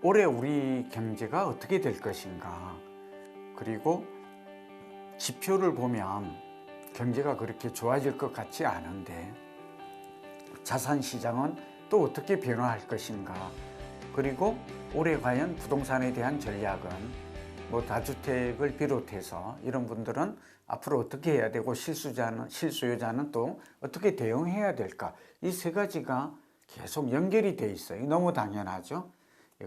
올해 우리 경제가 어떻게 될 것인가, 그리고 지표를 보면 경제가 그렇게 좋아질 것 같지 않은데 자산 시장은 또 어떻게 변화할 것인가, 그리고 올해 과연 부동산에 대한 전략은 다주택을 비롯해서 이런 분들은 앞으로 어떻게 해야 되고 실수요자는 또 어떻게 대응해야 될까, 이 세 가지가 계속 연결이 돼 있어요. 너무 당연하죠.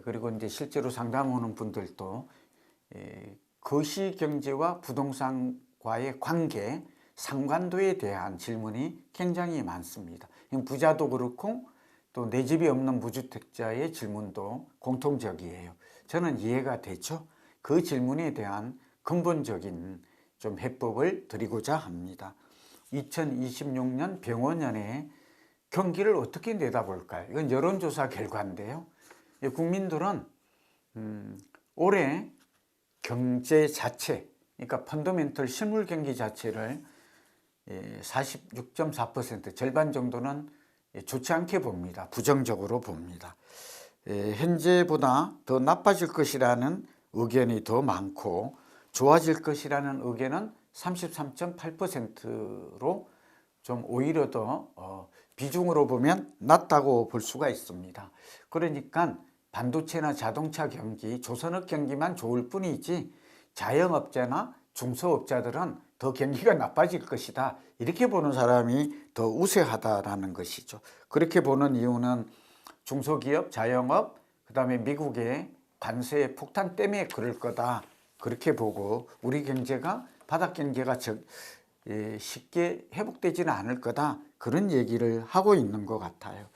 그리고 이제 실제로 상담하는 분들도 거시경제와 부동산과의 관계, 상관도에 대한 질문이 굉장히 많습니다. 부자도 그렇고 또 내 집이 없는 무주택자의 질문도 공통적이에요. 저는 이해가 되죠. 그 질문에 대한 근본적인 좀 해법을 드리고자 합니다. 2026년 병원연의 경기를 어떻게 내다볼까요? 이건 여론조사 결과인데요. 국민들은 올해 경제 자체, 그러니까 펀더멘털 실물 경기 자체를 46.4%, 절반 정도는 좋지 않게 봅니다. 부정적으로 봅니다. 현재보다 더 나빠질 것이라는 의견이 더 많고, 좋아질 것이라는 의견은 33.8%로 좀 오히려 더 비중으로 보면 낮다고 볼 수가 있습니다. 그러니까 반도체나 자동차 경기, 조선업 경기만 좋을 뿐이지 자영업자나 중소업자들은 더 경기가 나빠질 것이다, 이렇게 보는 사람이 더 우세하다라는 것이죠. 그렇게 보는 이유는 중소기업, 자영업, 그 다음에 미국의 관세 폭탄 때문에 그럴 거다, 그렇게 보고 우리 경제가 바닥 경제가 쉽게 회복되지는 않을 거다, 그런 얘기를 하고 있는 것 같아요.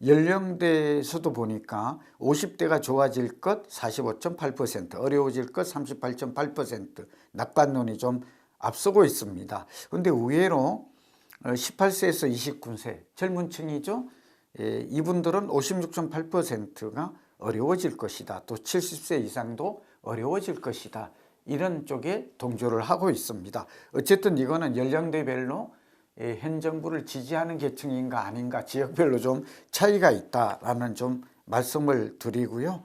연령대에서도 보니까 50대가 좋아질 것 45.8%, 어려워질 것 38.8%, 낙관론이 좀 앞서고 있습니다. 그런데 의외로 18세에서 29세 젊은 층이죠. 이분들은 56.8%가 어려워질 것이다, 또 70세 이상도 어려워질 것이다, 이런 쪽에 동조를 하고 있습니다. 어쨌든 이거는 연령대별로 현 정부를 지지하는 계층인가 아닌가, 지역별로 좀 차이가 있다라는 좀 말씀을 드리고요.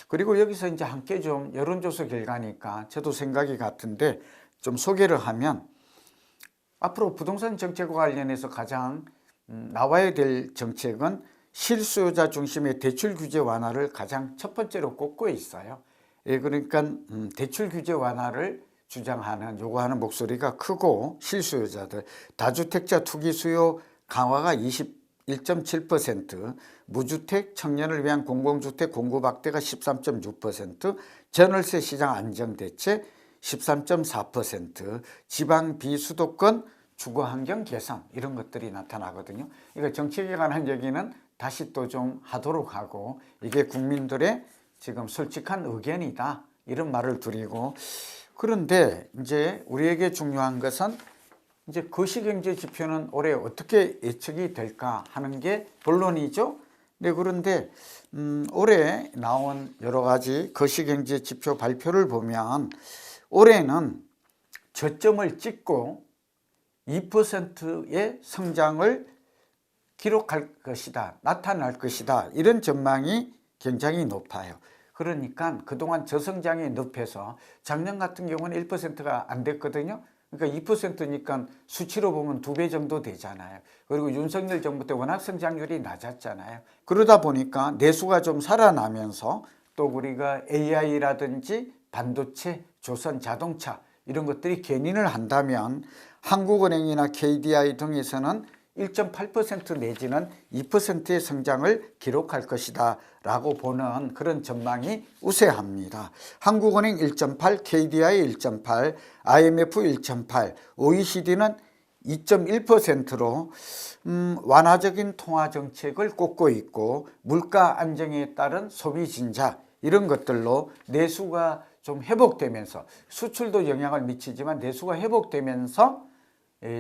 그리고 여기서 이제 함께 좀 여론조사 결과니까 저도 생각이 같은데 좀 소개를 하면, 앞으로 부동산 정책과 관련해서 가장 나와야 될 정책은 실수요자 중심의 대출 규제 완화를 가장 첫 번째로 꼽고 있어요. 그러니까 대출 규제 완화를 주장하는, 요구하는 목소리가 크고, 실수요자들, 다주택자 투기 수요 강화가 21.7%, 무주택 청년을 위한 공공주택 공급 확대가 13.6%, 전월세 시장 안정대책 13.4%, 지방 비수도권 주거환경 개선, 이런 것들이 나타나거든요. 이거 정책에 관한 얘기는 다시 또 좀 하도록 하고, 이게 국민들의 지금 솔직한 의견이다, 이런 말을 드리고, 그런데 이제 우리에게 중요한 것은 이제 거시경제 지표는 올해 어떻게 예측이 될까 하는 게 본론이죠. 네, 그런데 올해 나온 여러 가지 거시경제 지표 발표를 보면 올해는 저점을 찍고 2%의 성장을 기록할 것이다, 나타날 것이다, 이런 전망이 굉장히 높아요. 그러니까 그동안 저성장의 늪에서 작년 같은 경우는 1%가 안 됐거든요. 그러니까 2%니까 수치로 보면 2배 정도 되잖아요. 그리고 윤석열 정부 때 워낙 성장률이 낮았잖아요. 그러다 보니까 내수가 좀 살아나면서 또 우리가 AI라든지 반도체, 조선 자동차, 이런 것들이 견인을 한다면 한국은행이나 KDI 등에서는 1.8% 내지는 2%의 성장을 기록할 것이다 라고 보는 그런 전망이 우세합니다. 한국은행 1.8, KDI 1.8, IMF 1.8, OECD는 2.1%로 완화적인 통화정책을 꼽고 있고, 물가 안정에 따른 소비 진작, 이런 것들로 내수가 좀 회복되면서, 수출도 영향을 미치지만 내수가 회복되면서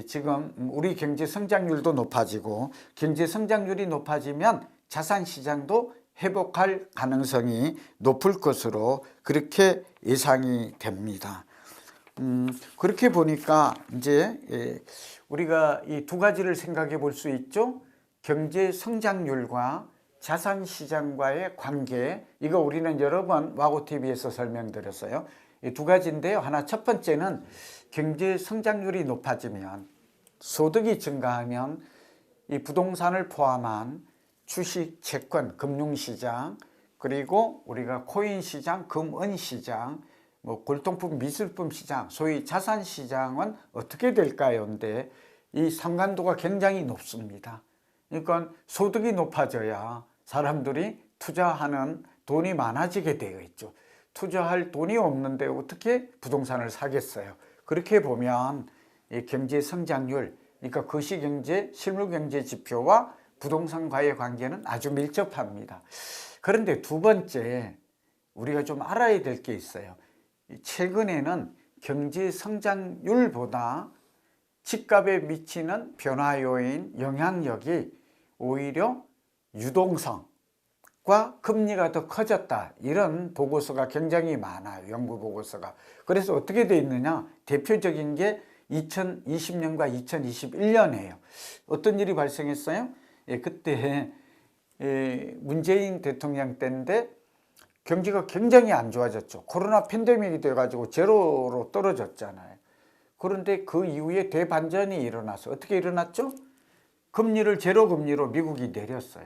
지금 우리 경제 성장률도 높아지고, 경제 성장률이 높아지면 자산 시장도 회복할 가능성이 높을 것으로 그렇게 예상이 됩니다. 그렇게 보니까 이제 우리가 이 두 가지를 생각해 볼 수 있죠. 경제 성장률과 자산 시장과의 관계, 이거 우리는 여러 번 와고TV에서 설명드렸어요. 이 두 가지인데요. 하나, 첫 번째는 경제 성장률이 높아지면, 소득이 증가하면 이 부동산을 포함한 주식, 채권, 금융시장, 그리고 우리가 코인 시장, 금은 시장, 뭐 골동품, 미술품 시장, 소위 자산 시장은 어떻게 될까요? 근데 이 상관도가 굉장히 높습니다. 그러니까 소득이 높아져야 사람들이 투자하는 돈이 많아지게 되어 있죠. 투자할 돈이 없는데 어떻게 부동산을 사겠어요? 그렇게 보면 이 경제 성장률, 그러니까 거시경제, 실물경제 지표와 부동산과의 관계는 아주 밀접합니다. 그런데 두 번째, 우리가 좀 알아야 될 게 있어요. 최근에는 경제 성장률보다 집값에 미치는 변화 요인, 영향력이 오히려 유동성과 금리가 더 커졌다, 이런 보고서가 굉장히 많아요. 연구 보고서가. 그래서 어떻게 돼 있느냐, 대표적인 게 2020년과 2021년이에요. 어떤 일이 발생했어요? 그때 문재인 대통령 때인데 경기가 굉장히 안 좋아졌죠. 코로나 팬데믹이 돼가지고 제로로 떨어졌잖아요. 그런데 그 이후에 대반전이 일어나서 어떻게 일어났죠? 금리를 제로 금리로 미국이 내렸어요.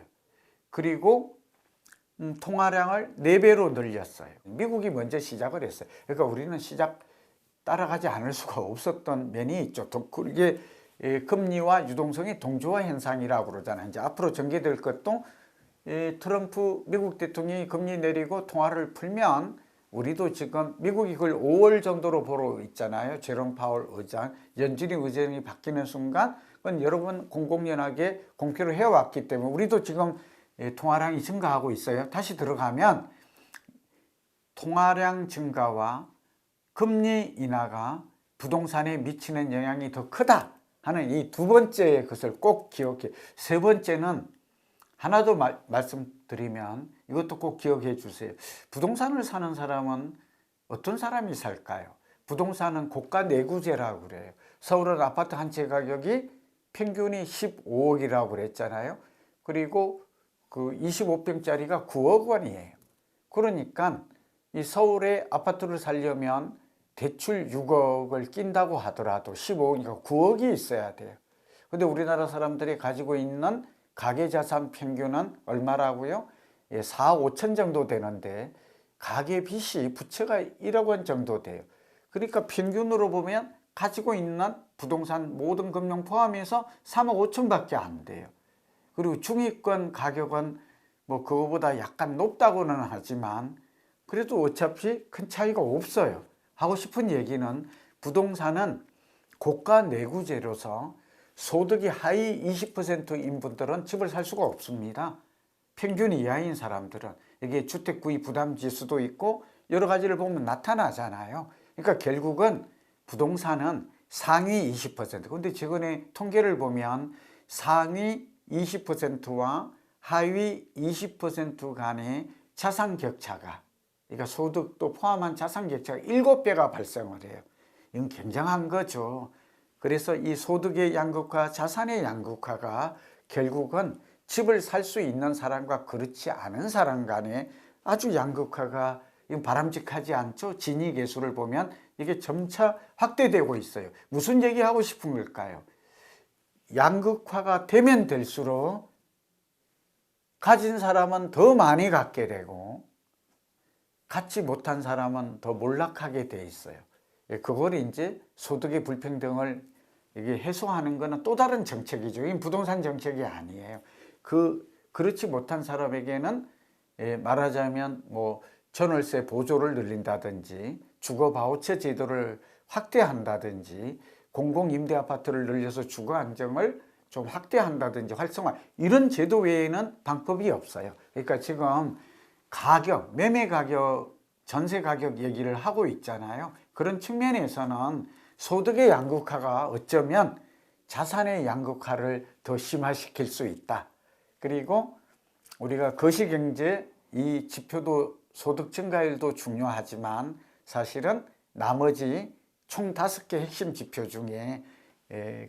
그리고 통화량을 4배로 늘렸어요. 미국이 먼저 시작을 했어요. 그러니까 우리는 시작 따라가지 않을 수가 없었던 면이 있죠. 그게 금리와 유동성의 동조화 현상이라고 그러잖아요. 이제 앞으로 전개될 것도 트럼프 미국 대통령이 금리 내리고 통화를 풀면 우리도 지금 미국이 그걸 5월 정도로 보러 있잖아요. 제롬 파월 의장, 연준이 의장이 바뀌는 순간 그건 여러 번 공공연하게 공표를 해왔기 때문에 우리도 지금 통화량이 증가하고 있어요. 다시 들어가면 통화량 증가와 금리 인하가 부동산에 미치는 영향이 더 크다 하는 이 두 번째 것을 꼭 기억해. 세 번째는 하나 더 말씀드리면 이것도 꼭 기억해 주세요. 부동산을 사는 사람은 어떤 사람이 살까요? 부동산은 고가 내구재라고 그래요. 서울은 아파트 한 채 가격이 평균이 15억이라고 그랬잖아요. 그리고 그 25평짜리가 9억 원이에요. 그러니까 이 서울에 아파트를 살려면 대출 6억을 낀다고 하더라도 15억이니까 9억이 있어야 돼요. 근데 우리나라 사람들이 가지고 있는 가계자산 평균은 얼마라고요? 4억 5천 정도 되는데 가계빚이 부채가 1억 원 정도 돼요. 그러니까 평균으로 보면 가지고 있는 부동산 모든 금융 포함해서 3억 5천밖에 안 돼요. 그리고 중위권 가격은 뭐 그거보다 약간 높다고는 하지만 그래도 어차피 큰 차이가 없어요. 하고 싶은 얘기는 부동산은 고가 내구재로서 소득이 하위 20%인 분들은 집을 살 수가 없습니다. 평균 이하인 사람들은. 이게 주택 구입 부담 지수도 있고 여러 가지를 보면 나타나잖아요. 그러니까 결국은 부동산은 상위 20%. 근데 최근에 통계를 보면 상위 20%와 하위 20% 간의 자산 격차가, 그러니까 소득도 포함한 자산 격차가 7배가 발생을 해요. 이건 굉장한 거죠. 그래서 이 소득의 양극화, 자산의 양극화가 결국은 집을 살 수 있는 사람과 그렇지 않은 사람 간에 아주 양극화가 바람직하지 않죠. 지니 계수를 보면 이게 점차 확대되고 있어요. 무슨 얘기하고 싶은 걸까요? 양극화가 되면 될수록 가진 사람은 더 많이 갖게 되고 갖지 못한 사람은 더 몰락하게 돼 있어요. 그걸 이제 소득의 불평등을 이게 해소하는 것은 또 다른 정책이죠. 이 부동산 정책이 아니에요. 그렇지 못한 사람에게는 말하자면 뭐 전월세 보조를 늘린다든지 주거 바우처 제도를 확대한다든지 공공임대 아파트를 늘려서 주거 안정을 좀 확대한다든지 활성화, 이런 제도 외에는 방법이 없어요. 그러니까 지금 가격, 매매 가격, 전세 가격 얘기를 하고 있잖아요. 그런 측면에서는 소득의 양극화가 어쩌면 자산의 양극화를 더 심화시킬 수 있다. 그리고 우리가 거시경제 이 지표도 소득 증가율도 중요하지만 사실은 나머지 총 5개 핵심 지표 중에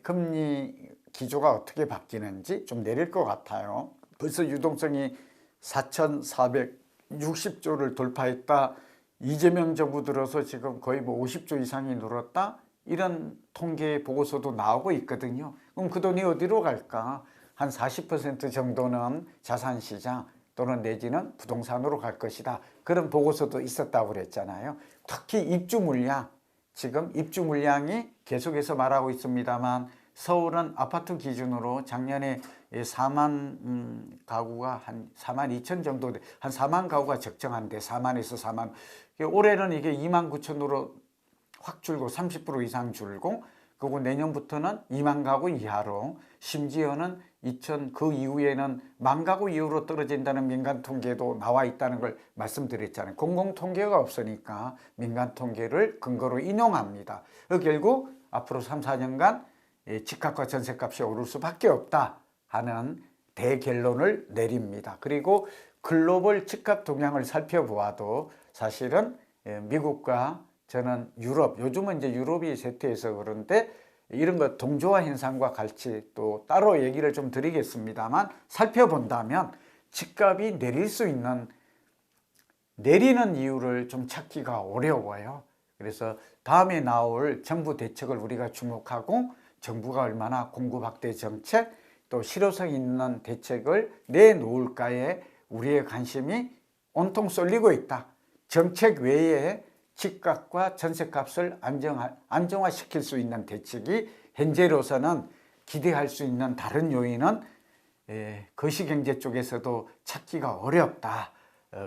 금리 기조가 어떻게 바뀌는지 좀 내릴 것 같아요. 벌써 유동성이 4,460조를 돌파했다. 이재명 정부 들어서 지금 거의 뭐 50조 이상이 늘었다. 이런 통계 보고서도 나오고 있거든요. 그럼 그 돈이 어디로 갈까? 한 40% 정도는 자산시장 또는 내지는 부동산으로 갈 것이다. 그런 보고서도 있었다고 그랬잖아요. 특히 입주 물량, 지금 입주 물량이 계속해서 말하고 있습니다만 서울은 아파트 기준으로 작년에 4만 가구가 한 4만 2천 정도, 한 4만 가구가 적정한데 4만에서 4만. 올해는 이게 2만 9천으로 확 줄고 30% 이상 줄고, 그리고 내년부터는 2만 가구 이하로, 심지어는 그 이후에는 만 가구 이후로 떨어진다는 민간 통계도 나와 있다는 걸 말씀드렸잖아요. 공공 통계가 없으니까 민간 통계를 근거로 인용합니다. 결국 앞으로 3, 4년간 집값과 전세값이 오를 수밖에 없다 하는 대결론을 내립니다. 그리고 글로벌 집값 동향을 살펴보아도 사실은 미국과 저는 유럽, 요즘은 이제 유럽이 쇠퇴해서 그런데 이런 것 동조화 현상과 같이 또 따로 얘기를 좀 드리겠습니다만, 살펴본다면 집값이 내리는 이유를 좀 찾기가 어려워요. 그래서 다음에 나올 정부 대책을 우리가 주목하고, 정부가 얼마나 공급 확대 정책 또 실효성 있는 대책을 내놓을까에 우리의 관심이 온통 쏠리고 있다. 정책 외에 집값과 전세값을 안정화시킬 수 있는 대책이 현재로서는 기대할 수 있는 다른 요인은 거시경제 쪽에서도 찾기가 어렵다.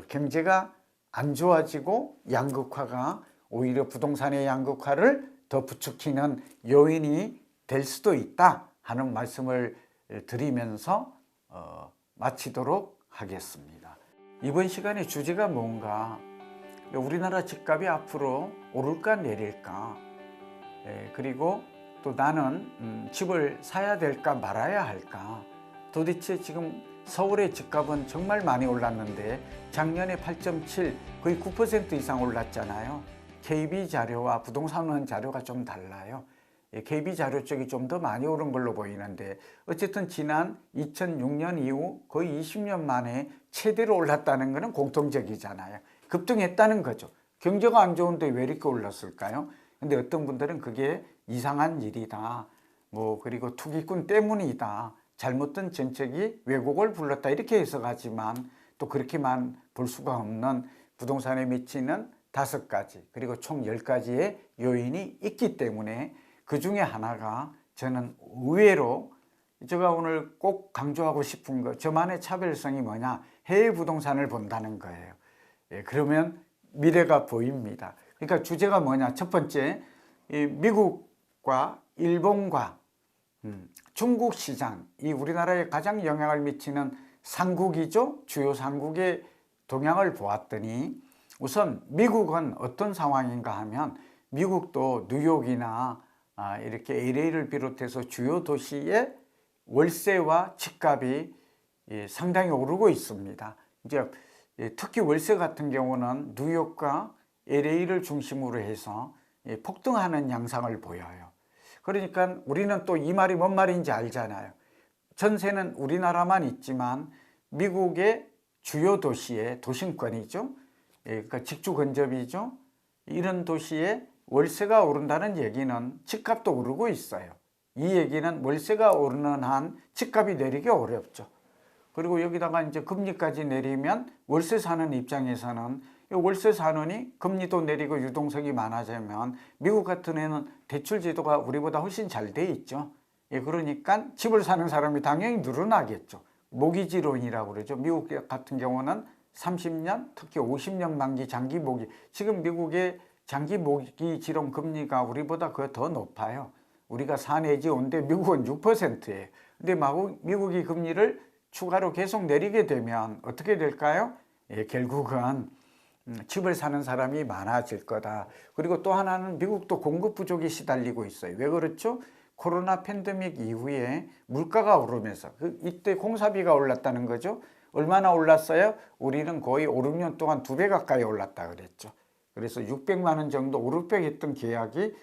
경제가 안 좋아지고 양극화가 오히려 부동산의 양극화를 더 부추기는 요인이 될 수도 있다 하는 말씀을 드리면서 마치도록 하겠습니다. 이번 시간의 주제가 뭔가, 우리나라 집값이 앞으로 오를까 내릴까, 그리고 또 나는 집을 사야 될까 말아야 할까. 도대체 지금 서울의 집값은 정말 많이 올랐는데 작년에 8.7, 거의 9% 이상 올랐잖아요. KB 자료와 부동산원 자료가 좀 달라요. KB 자료 쪽이 좀 더 많이 오른 걸로 보이는데, 어쨌든 지난 2006년 이후 거의 20년 만에 최대로 올랐다는 것은 공통적이잖아요. 급등했다는 거죠. 경제가 안 좋은데 왜 이렇게 올랐을까요? 근데 어떤 분들은 그게 이상한 일이다, 그리고 투기꾼 때문이다, 잘못된 정책이 왜곡을 불렀다, 이렇게 해석하지만 또 그렇게만 볼 수가 없는 부동산에 미치는 5가지, 그리고 총 10가지의 요인이 있기 때문에 그 중에 하나가, 저는 의외로 제가 오늘 꼭 강조하고 싶은 거, 저만의 차별성이 뭐냐, 해외 부동산을 본다는 거예요. 그러면 미래가 보입니다. 그러니까 주제가 뭐냐, 첫 번째, 미국과 일본과 중국 시장, 이 우리나라에 가장 영향을 미치는 상국이죠. 주요 상국의 동향을 보았더니, 우선 미국은 어떤 상황인가 하면, 미국도 뉴욕이나 이렇게 LA를 비롯해서 주요 도시의 월세와 집값이 상당히 오르고 있습니다. 이제 특히 월세 같은 경우는 뉴욕과 LA를 중심으로 해서 폭등하는 양상을 보여요. 그러니까 우리는 또 이 말이 뭔 말인지 알잖아요. 전세는 우리나라만 있지만 미국의 주요 도시의 도심권이죠. 그러니까 직주 근접이죠. 이런 도시에 월세가 오른다는 얘기는 집값도 오르고 있어요. 이 얘기는 월세가 오르는 한 집값이 내리기 어렵죠. 그리고 여기다가 이제 금리까지 내리면 월세 사는 입장에서는, 월세 사느니 금리도 내리고 유동성이 많아지면 미국 같은 애는 대출 제도가 우리보다 훨씬 잘 돼 있죠. 그러니까 집을 사는 사람이 당연히 늘어나겠죠. 모기지론이라고 그러죠. 미국 같은 경우는 30년, 특히 50년 만기 장기 모기, 지금 미국의 장기 모기 지론 금리가 우리보다 더 높아요. 우리가 4 내지 5인데 미국은 6%예요. 근데 미국이 금리를 추가로 계속 내리게 되면 어떻게 될까요? 결국은 집을 사는 사람이 많아질 거다. 그리고 또 하나는 미국도 공급 부족에 시달리고 있어요. 왜 그렇죠? 코로나 팬데믹 이후에 물가가 오르면서 이때 공사비가 올랐다는 거죠. 얼마나 올랐어요? 우리는 거의 5, 6년 동안 2배 가까이 올랐다 그랬죠. 그래서 600만 원 정도 오르백 했던 계약이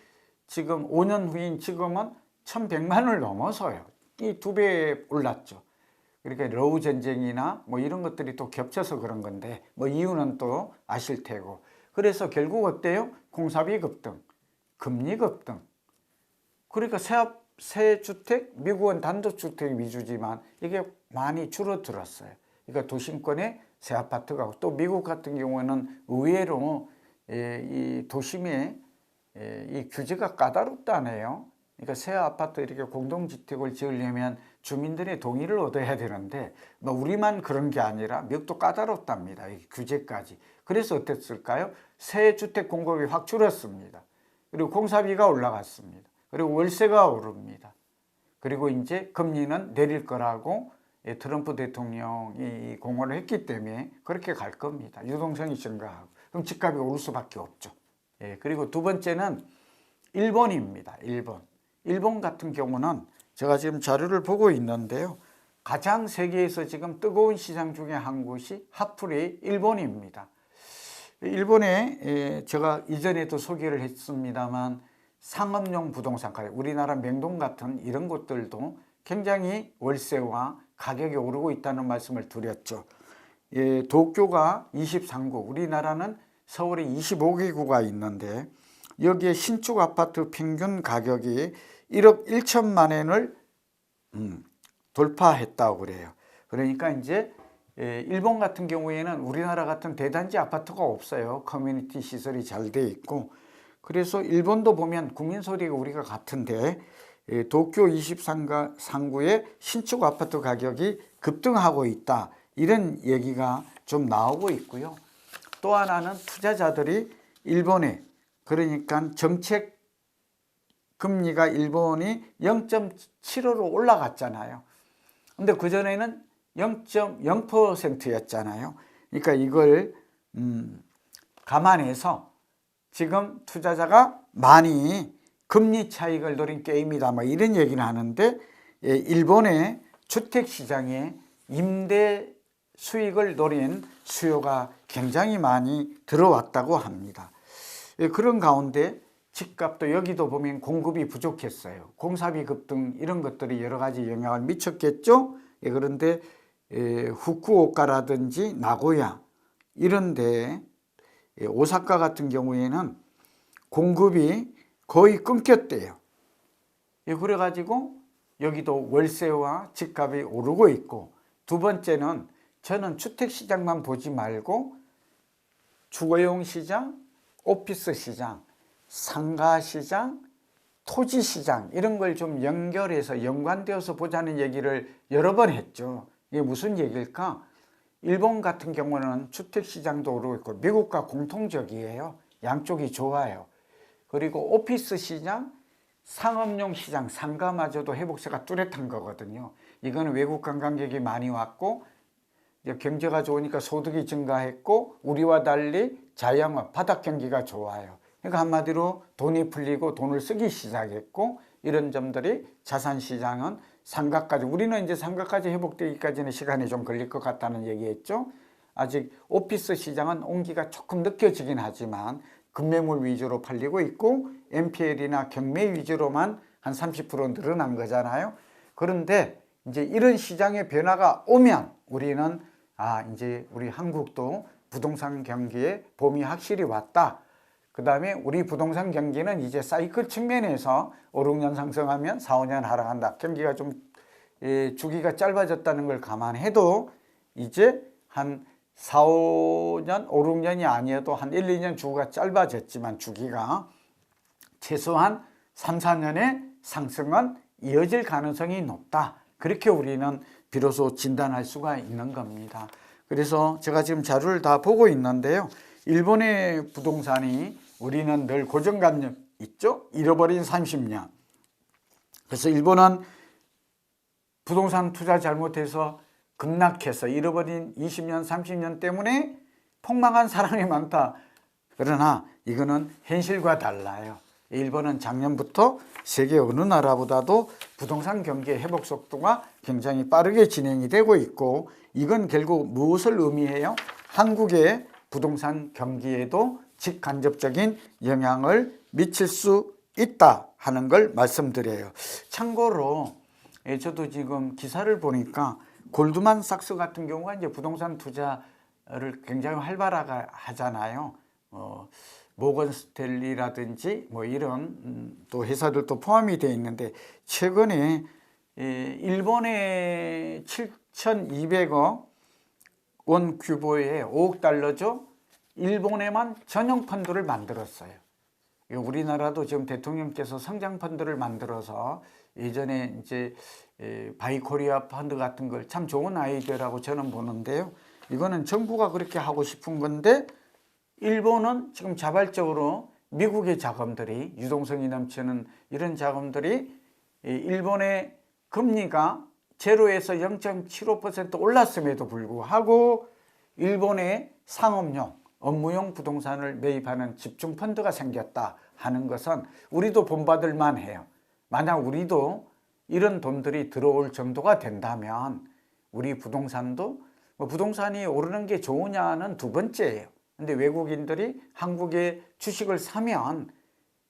지금 5년 후인 지금은 1100만 원을 넘어서요. 이 2배 올랐죠. 그러니까 러우 전쟁이나 뭐 이런 것들이 또 겹쳐서 그런 건데 뭐 이유는 또 아실 테고. 그래서 결국 어때요? 공사비 급등, 금리 급등. 그러니까 새 주택, 미국은 단독주택 위주지만 이게 많이 줄어들었어요. 그러니까 도심권에 새 아파트가, 또 미국 같은 경우에는 의외로 이 도심에 이 규제가 까다롭다네요. 그러니까 새 아파트 이렇게 공동주택을 지으려면 주민들의 동의를 얻어야 되는데 뭐 우리만 그런 게 아니라 미국도 까다롭답니다. 이 규제까지. 그래서 어땠을까요? 새 주택 공급이 확 줄었습니다. 그리고 공사비가 올라갔습니다. 그리고 월세가 오릅니다. 그리고 이제 금리는 내릴 거라고 트럼프 대통령이 공언을 했기 때문에 그렇게 갈 겁니다. 유동성이 증가하고. 그럼 집값이 오를 수밖에 없죠. 그리고 두 번째는 일본입니다. 일본 같은 경우는 제가 지금 자료를 보고 있는데요. 가장 세계에서 지금 뜨거운 시장 중에 한 곳이 핫플이 일본입니다. 일본에 제가 이전에도 소개를 했습니다만 상업용 부동산, 우리나라 명동 같은 이런 곳들도 굉장히 월세와 가격이 오르고 있다는 말씀을 드렸죠. 도쿄가 23구, 우리나라는 서울에 25개구가 있는데 여기에 신축 아파트 평균 가격이 1억 1천만 원을 돌파했다고 그래요. 그러니까 이제 일본 같은 경우에는 우리나라 같은 대단지 아파트가 없어요. 커뮤니티 시설이 잘 돼 있고. 그래서 일본도 보면 국민소리가 우리가 같은데 도쿄 23구의 신축 아파트 가격이 급등하고 있다. 이런 얘기가 좀 나오고 있고요. 또 하나는 투자자들이 일본에, 그러니까 정책 금리가 일본이 0.75로 올라갔잖아요. 근데 그전에는 0.0%였잖아요. 그러니까 이걸 감안해서 지금 투자자가 많이 금리 차익을 노린 게임이다, 뭐 이런 얘기는 하는데, 일본의 주택시장에 임대 수익을 노린 수요가 굉장히 많이 들어왔다고 합니다. 그런 가운데 집값도 여기도 보면 공급이 부족했어요. 공사비 급등 이런 것들이 여러 가지 영향을 미쳤겠죠. 그런데 후쿠오카라든지 나고야 이런데, 오사카 같은 경우에는 공급이 거의 끊겼대요. 그래가지고 여기도 월세와 집값이 오르고 있고, 두 번째는 저는 주택시장만 보지 말고 주거용 시장, 오피스 시장, 상가시장, 토지시장 이런 걸 좀 연결해서 연관되어서 보자는 얘기를 여러 번 했죠. 이게 무슨 얘기일까? 일본 같은 경우는 주택시장도 오르고 있고 미국과 공통적이에요. 양쪽이 좋아요. 그리고 오피스 시장, 상업용 시장, 상가마저도 회복세가 뚜렷한 거거든요. 이거는 외국 관광객이 많이 왔고 경제가 좋으니까 소득이 증가했고 우리와 달리 자영업, 바닥 경기가 좋아요. 그러니까 한마디로 돈이 풀리고 돈을 쓰기 시작했고, 이런 점들이 자산시장은 상가까지, 우리는 이제 상가까지 회복되기까지는 시간이 좀 걸릴 것 같다는 얘기했죠. 아직 오피스 시장은 온기가 조금 느껴지긴 하지만 급매물 위주로 팔리고 있고 NPL이나 경매 위주로만 한 30% 늘어난 거잖아요. 그런데 이제 이런 시장의 변화가 오면 우리는 이제 우리 한국도 부동산 경기에 봄이 확실히 왔다. 그 다음에 우리 부동산 경기는 이제 사이클 측면에서 5, 6년 상승하면 4, 5년 하락한다. 경기가 좀 주기가 짧아졌다는 걸 감안해도 이제 한 4, 5년, 5, 6년이 아니어도 한 1, 2년 주기가 짧아졌지만 주기가 최소한 3, 4년의 상승은 이어질 가능성이 높다. 그렇게 우리는 비로소 진단할 수가 있는 겁니다. 그래서 제가 지금 자료를 다 보고 있는데요. 일본의 부동산이 우리는 늘 고정관념 있죠? 잃어버린 30년. 그래서 일본은 부동산 투자 잘못해서 급락해서 잃어버린 20년, 30년 때문에 폭망한 사람이 많다. 그러나 이거는 현실과 달라요. 일본은 작년부터 세계 어느 나라보다도 부동산 경기의 회복 속도가 굉장히 빠르게 진행이 되고 있고, 이건 결국 무엇을 의미해요? 한국의 부동산 경기에도 직간접적인 영향을 미칠 수 있다 하는 걸 말씀드려요. 참고로 저도 지금 기사를 보니까 골드만삭스 같은 경우가 이제 부동산 투자를 굉장히 활발하게 하잖아요. 모건 스탠리라든지 뭐 이런 또 회사들도 포함이 되어 있는데, 최근에 일본의 7,200억 원 규모의 5억 달러죠. 일본에만 전용 펀드를 만들었어요. 우리나라도 지금 대통령께서 성장 펀드를 만들어서 예전에 이제 바이코리아 펀드 같은 걸 참 좋은 아이디어라고 저는 보는데요. 이거는 정부가 그렇게 하고 싶은 건데, 일본은 지금 자발적으로 미국의 자금들이, 유동성이 넘치는 이런 자금들이 일본의 금리가 제로에서 0.75% 올랐음에도 불구하고 일본의 상업용, 업무용 부동산을 매입하는 집중 펀드가 생겼다 하는 것은 우리도 본받을 만해요. 만약 우리도 이런 돈들이 들어올 정도가 된다면 우리 부동산도, 부동산이 오르는 게 좋으냐는 두 번째예요. 근데 외국인들이 한국의 주식을 사면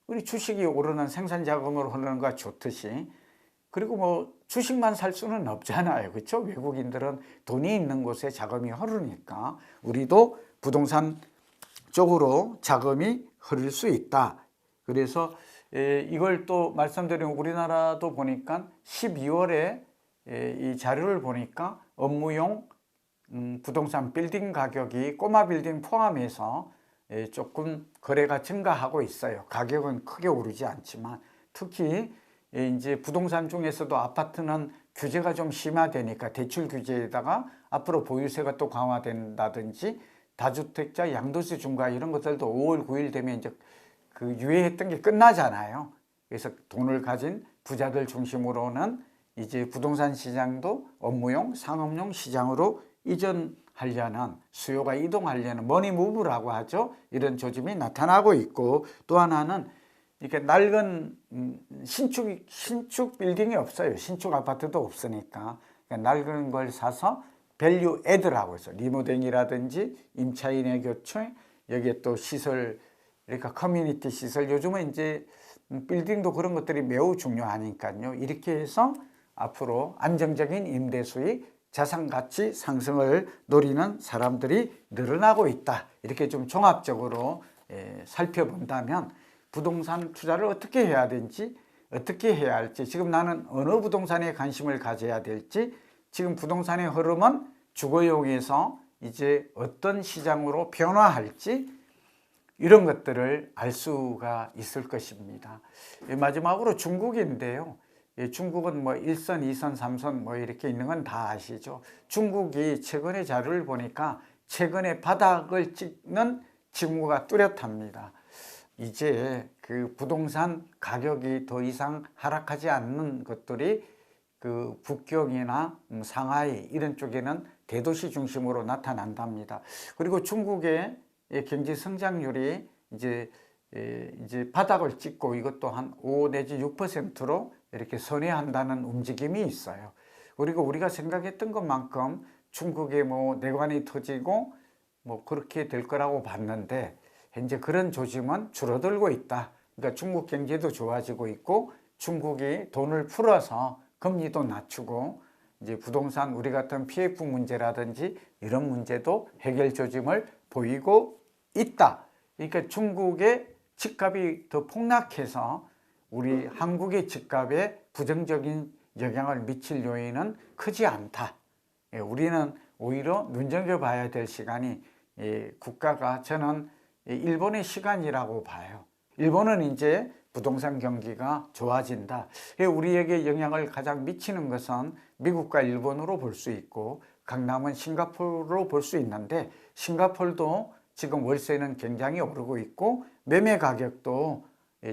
우리 주식이 오르는 생산 자금으로 흐르는 거 좋듯이, 그리고 뭐 주식만 살 수는 없잖아요. 그렇죠? 외국인들은 돈이 있는 곳에 자금이 흐르니까 우리도 부동산 쪽으로 자금이 흐를 수 있다. 그래서 이걸 또 말씀드리면, 우리나라도 보니까 12월에 이 자료를 보니까 업무용 부동산 빌딩 가격이 꼬마 빌딩 포함해서 조금 거래가 증가하고 있어요. 가격은 크게 오르지 않지만, 특히 이제 부동산 중에서도 아파트는 규제가 좀 심화되니까 대출 규제에다가 앞으로 보유세가 또 강화된다든지 다주택자 양도세 중과 이런 것들도 5월 9일 되면 이제 그 유예했던 게 끝나잖아요. 그래서 돈을 가진 부자들 중심으로는 이제 부동산 시장도 업무용, 상업용 시장으로 이전하려는, 수요가 이동하려는 머니무브라고 하죠. 이런 조짐이 나타나고 있고, 또 하나는 이렇게 낡은 신축 빌딩이 없어요. 신축 아파트도 없으니까. 그러니까 낡은 걸 사서 밸류 애드라고 해서 리모델링이라든지 임차인의 교체, 여기에 또 시설, 그러니까 커뮤니티 시설, 요즘은 이제 빌딩도 그런 것들이 매우 중요하니까요. 이렇게 해서 앞으로 안정적인 임대 수익, 자산 가치 상승을 노리는 사람들이 늘어나고 있다. 이렇게 좀 종합적으로 살펴본다면, 부동산 투자를 어떻게 해야 되는지, 어떻게 해야 할지, 지금 나는 어느 부동산에 관심을 가져야 될지, 지금 부동산의 흐름은 주거용에서 이제 어떤 시장으로 변화할지, 이런 것들을 알 수가 있을 것입니다. 마지막으로 중국인데요. 중국은 뭐 1선, 2선, 3선 뭐 이렇게 있는 건 다 아시죠. 중국이 최근의 자료를 보니까 최근에 바닥을 찍는 징후가 뚜렷합니다. 이제 그 부동산 가격이 더 이상 하락하지 않는 것들이 그 북경이나 상하이 이런 쪽에는 대도시 중심으로 나타난답니다. 그리고 중국의 경제 성장률이 이제 바닥을 찍고 이것도 한 5 내지 6%로 이렇게 선회한다는 움직임이 있어요. 그리고 우리가 생각했던 것만큼 중국에 뭐 내관이 터지고 뭐 그렇게 될 거라고 봤는데, 현재 그런 조짐은 줄어들고 있다. 그러니까 중국 경제도 좋아지고 있고, 중국이 돈을 풀어서 금리도 낮추고, 이제 부동산 우리 같은 PF 문제라든지 이런 문제도 해결 조짐을 보이고 있다. 그러니까 중국의 집값이 더 폭락해서 우리 한국의 집값에 부정적인 영향을 미칠 요인은 크지 않다. 우리는 오히려 눈여겨봐야 될 시간이, 국가가, 저는 일본의 시간이라고 봐요. 일본은 이제 부동산 경기가 좋아진다. 우리에게 영향을 가장 미치는 것은 미국과 일본으로 볼 수 있고, 강남은 싱가포르로 볼 수 있는데, 싱가포르도 지금 월세는 굉장히 오르고 있고, 매매 가격도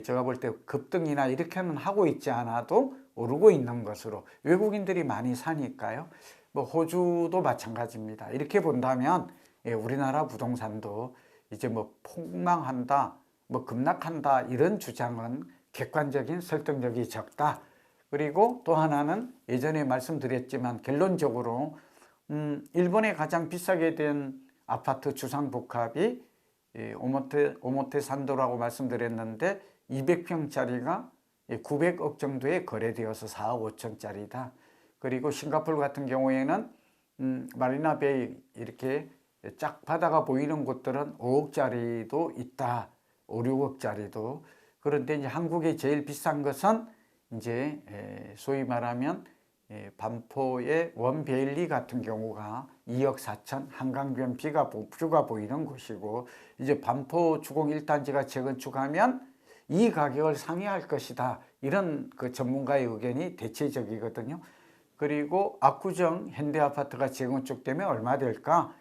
제가 볼 때 급등이나 이렇게는 하고 있지 않아도 오르고 있는 것으로, 외국인들이 많이 사니까요. 뭐 호주도 마찬가지입니다. 이렇게 본다면 우리나라 부동산도 이제 뭐 폭망한다, 뭐 급락한다, 이런 주장은 객관적인 설득력이 적다. 그리고 또 하나는 예전에 말씀드렸지만 결론적으로 일본에 가장 비싸게 된 아파트 주상복합이 오모테산도라고 말씀드렸는데 200평짜리가 900억 정도에 거래되어서 4억 5천짜리다. 그리고 싱가포르 같은 경우에는 마리나 베이 이렇게 쫙 바다가 보이는 곳들은 5억짜리도 있다. 5, 6억짜리도. 그런데 이제 한국에 제일 비싼 것은 이제 소위 말하면 반포의 원베일리 같은 경우가 2억 4천, 한강변 뷰가 보이는 곳이고, 이제 반포 주공 1단지가 재건축하면 이 가격을 상회할 것이다. 이런 그 전문가의 의견이 대체적이거든요. 그리고 압구정 현대아파트가 재건축되면 얼마 될까?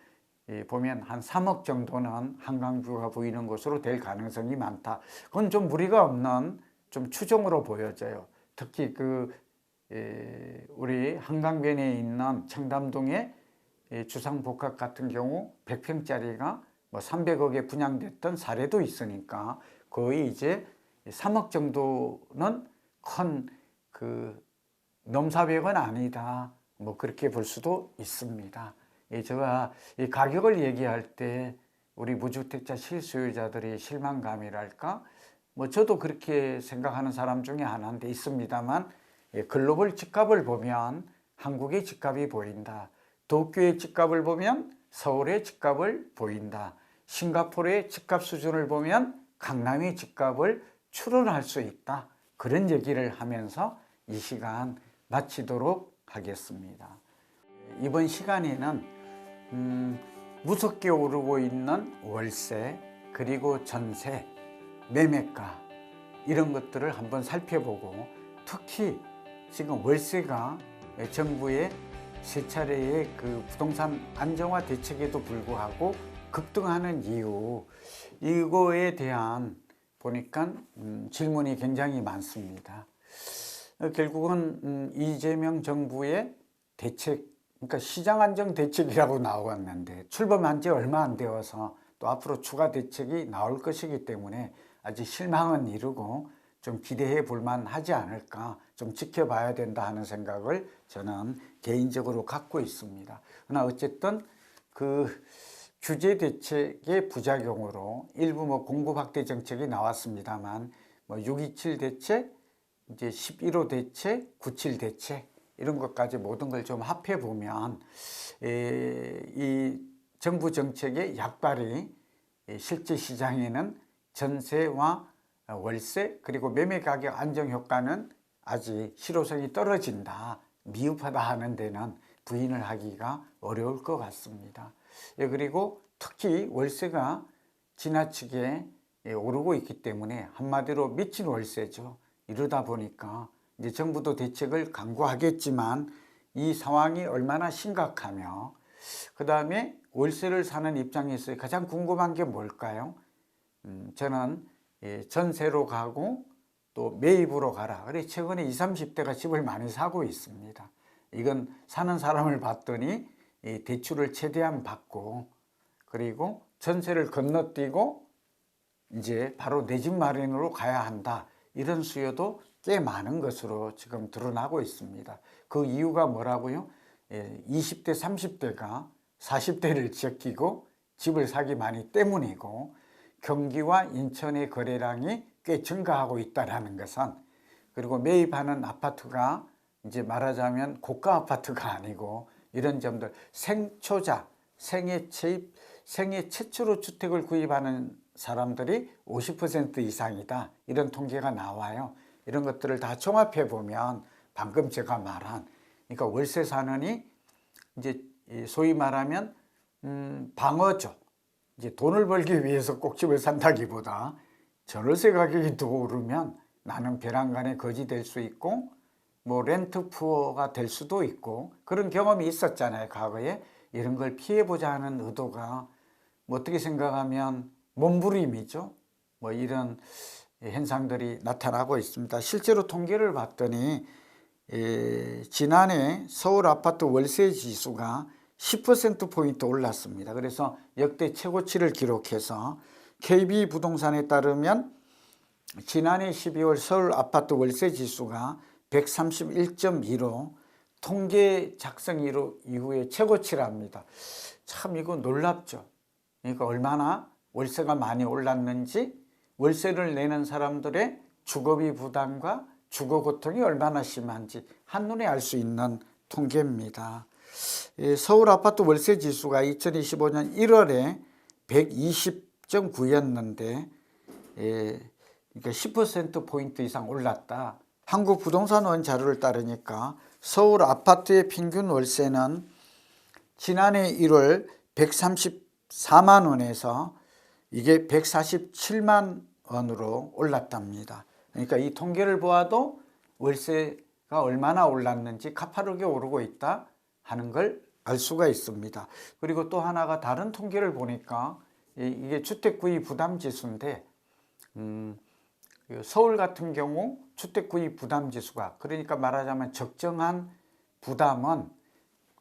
보면 한 3억 정도는 한강뷰가 보이는 곳으로 될 가능성이 많다. 그건 좀 무리가 없는 좀 추정으로 보여져요. 특히 우리 한강변에 있는 청담동의 주상복합 같은 경우 100평짜리가 뭐 300억에 분양됐던 사례도 있으니까 거의 이제 3억 정도는 큰 넘사벽은 아니다. 뭐 그렇게 볼 수도 있습니다. 제가 이 가격을 얘기할 때 우리 무주택자 실소유자들이 실망감이랄까? 뭐 저도 그렇게 생각하는 사람 중에 하나인데 있습니다만, 글로벌 집값을 보면 한국의 집값이 보인다. 도쿄의 집값을 보면 서울의 집값을 보인다. 싱가포르의 집값 수준을 보면 강남의 집값을 추론할 수 있다. 그런 얘기를 하면서 이 시간 마치도록 하겠습니다. 이번 시간에는 무섭게 오르고 있는 월세, 그리고 전세, 매매가 이런 것들을 한번 살펴보고, 특히 지금 월세가 정부의 세 차례의 그 부동산 안정화 대책에도 불구하고 급등하는 이유, 이거에 대한 보니까 질문이 굉장히 많습니다. 결국은 이재명 정부의 대책, 그러니까 시장 안정 대책이라고 나왔는데 출범한 지 얼마 안 되어서 또 앞으로 추가 대책이 나올 것이기 때문에 아직 실망은 이르고 좀 기대해 볼 만하지 않을까, 좀 지켜봐야 된다 하는 생각을 저는 개인적으로 갖고 있습니다. 그러나 어쨌든 그 규제 대책의 부작용으로 일부 뭐 공급 확대 정책이 나왔습니다만, 뭐 6.27 대책, 이제 11.5 대책, 9.7 대책 이런 것까지 모든 걸 좀 합해 보면 이 정부 정책의 약발이 실제 시장에는 전세와 월세 그리고 매매 가격 안정 효과는 아직 실효성이 떨어진다, 미흡하다 하는 데는 부인을 하기가 어려울 것 같습니다. 그리고 특히 월세가 지나치게 오르고 있기 때문에 한마디로 미친 월세죠. 이러다 보니까 이제 정부도 대책을 강구하겠지만 이 상황이 얼마나 심각하며, 그 다음에 월세를 사는 입장에서 가장 궁금한 게 뭘까요? 저는 전세로 가고 또 매입으로 가라. 그래 최근에 20, 30대가 집을 많이 사고 있습니다. 이건 사는 사람을 봤더니 대출을 최대한 받고, 그리고 전세를 건너뛰고 이제 바로 내 집 마련으로 가야 한다. 이런 수요도 꽤 많은 것으로 지금 드러나고 있습니다. 그 이유가 뭐라고요? 20대, 30대가 40대를 제끼고 집을 사기 많이 때문이고, 경기와 인천의 거래량이 꽤 증가하고 있다는 것은, 그리고 매입하는 아파트가 이제 말하자면 고가 아파트가 아니고 이런 점들, 생초자, 생애 최초로 주택을 구입하는 사람들이 50% 이상이다. 이런 통계가 나와요. 이런 것들을 다 종합해 보면 방금 제가 말한, 그러니까 월세 사느니 이제 소위 말하면 방어죠. 이제 돈을 벌기 위해서 꼭 집을 산다기보다 전월세 가격이 더 오르면 나는 벼랑간에 거지 될 수 있고 뭐 렌트 푸어가 될 수도 있고, 그런 경험이 있었잖아요, 과거에. 이런 걸 피해보자 하는 의도가 뭐 어떻게 생각하면 몸부림이죠. 뭐 이런 현상들이 나타나고 있습니다. 실제로 통계를 봤더니 지난해 서울 아파트 월세 지수가 10%포인트 올랐습니다. 그래서 역대 최고치를 기록해서 KB부동산에 따르면 지난해 12월 서울 아파트 월세 지수가 131.2로 통계 작성 이후에 최고치랍니다. 참 이거 놀랍죠. 그러니까 얼마나 월세가 많이 올랐는지, 월세를 내는 사람들의 주거비 부담과 주거 고통이 얼마나 심한지 한눈에 알 수 있는 통계입니다. 서울 아파트 월세 지수가 2025년 1월에 120.9였는데 그러니까 10%포인트 이상 올랐다. 한국부동산원 자료를 따르니까 서울 아파트의 평균 월세는 지난해 1월 134만 원에서 이게 147만 원으로 올랐답니다. 그러니까 이 통계를 보아도 월세가 얼마나 올랐는지 가파르게 오르고 있다 하는 걸 알 수가 있습니다. 그리고 또 하나가 다른 통계를 보니까 이게 주택구입 부담 지수인데 서울 같은 경우 주택구입 부담 지수가, 그러니까 말하자면 적정한 부담은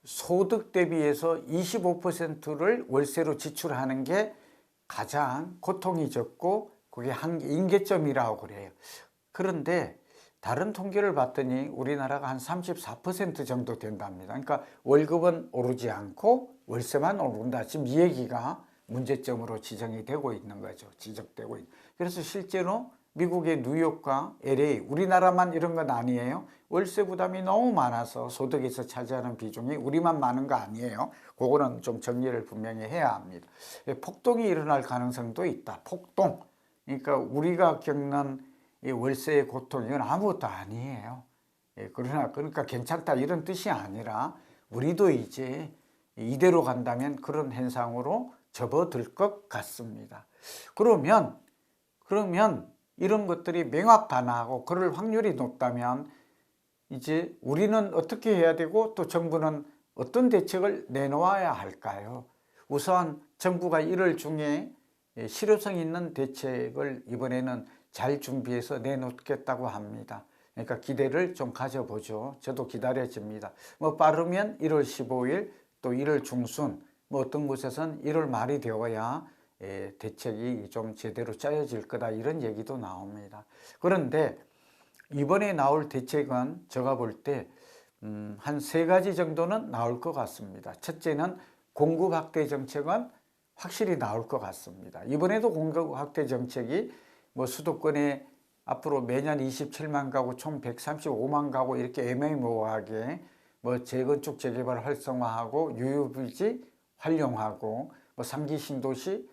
소득 대비해서 25%를 월세로 지출하는 게 가장 고통이 적고 그게 임계점이라고 그래요. 그런데 다른 통계를 봤더니 우리나라가 한 34% 정도 된답니다. 그러니까 월급은 오르지 않고 월세만 오른다. 지금 이 얘기가 문제점으로 지적이 되고 있는 거죠. 지적되고 있는. 그래서 실제로 미국의 뉴욕과 LA, 우리나라만 이런 건 아니에요. 월세 부담이 너무 많아서 소득에서 차지하는 비중이 우리만 많은 거 아니에요. 그거는 좀 정리를 분명히 해야 합니다. 폭동이 일어날 가능성도 있다. 폭동. 그러니까 우리가 겪는 이 월세의 고통, 이건 아무것도 아니에요. 그러니까 괜찮다 이런 뜻이 아니라 우리도 이제 이대로 간다면 그런 현상으로 접어들 것 같습니다. 그러면 이런 것들이 명확 반화하고 그럴 확률이 높다면 이제 우리는 어떻게 해야 되고 또 정부는 어떤 대책을 내놓아야 할까요? 우선 정부가 1월 중에 실효성 있는 대책을 이번에는 잘 준비해서 내놓겠다고 합니다. 그러니까 기대를 좀 가져보죠. 저도 기다려집니다. 뭐 빠르면 1월 15일 또 1월 중순, 뭐 어떤 곳에서는 1월 말이 되어야 대책이 좀 제대로 짜여질 거다 이런 얘기도 나옵니다. 그런데 이번에 나올 대책은 제가 볼 때 한 세 가지 정도는 나올 것 같습니다. 첫째는 공급 확대 정책은 확실히 나올 것 같습니다. 이번에도 공급 확대 정책이 뭐 수도권에 앞으로 매년 27만 가구, 총 135만 가구 이렇게 애매모호하게 뭐 재건축 재개발 활성화하고 유휴부지 활용하고 뭐 3기 신도시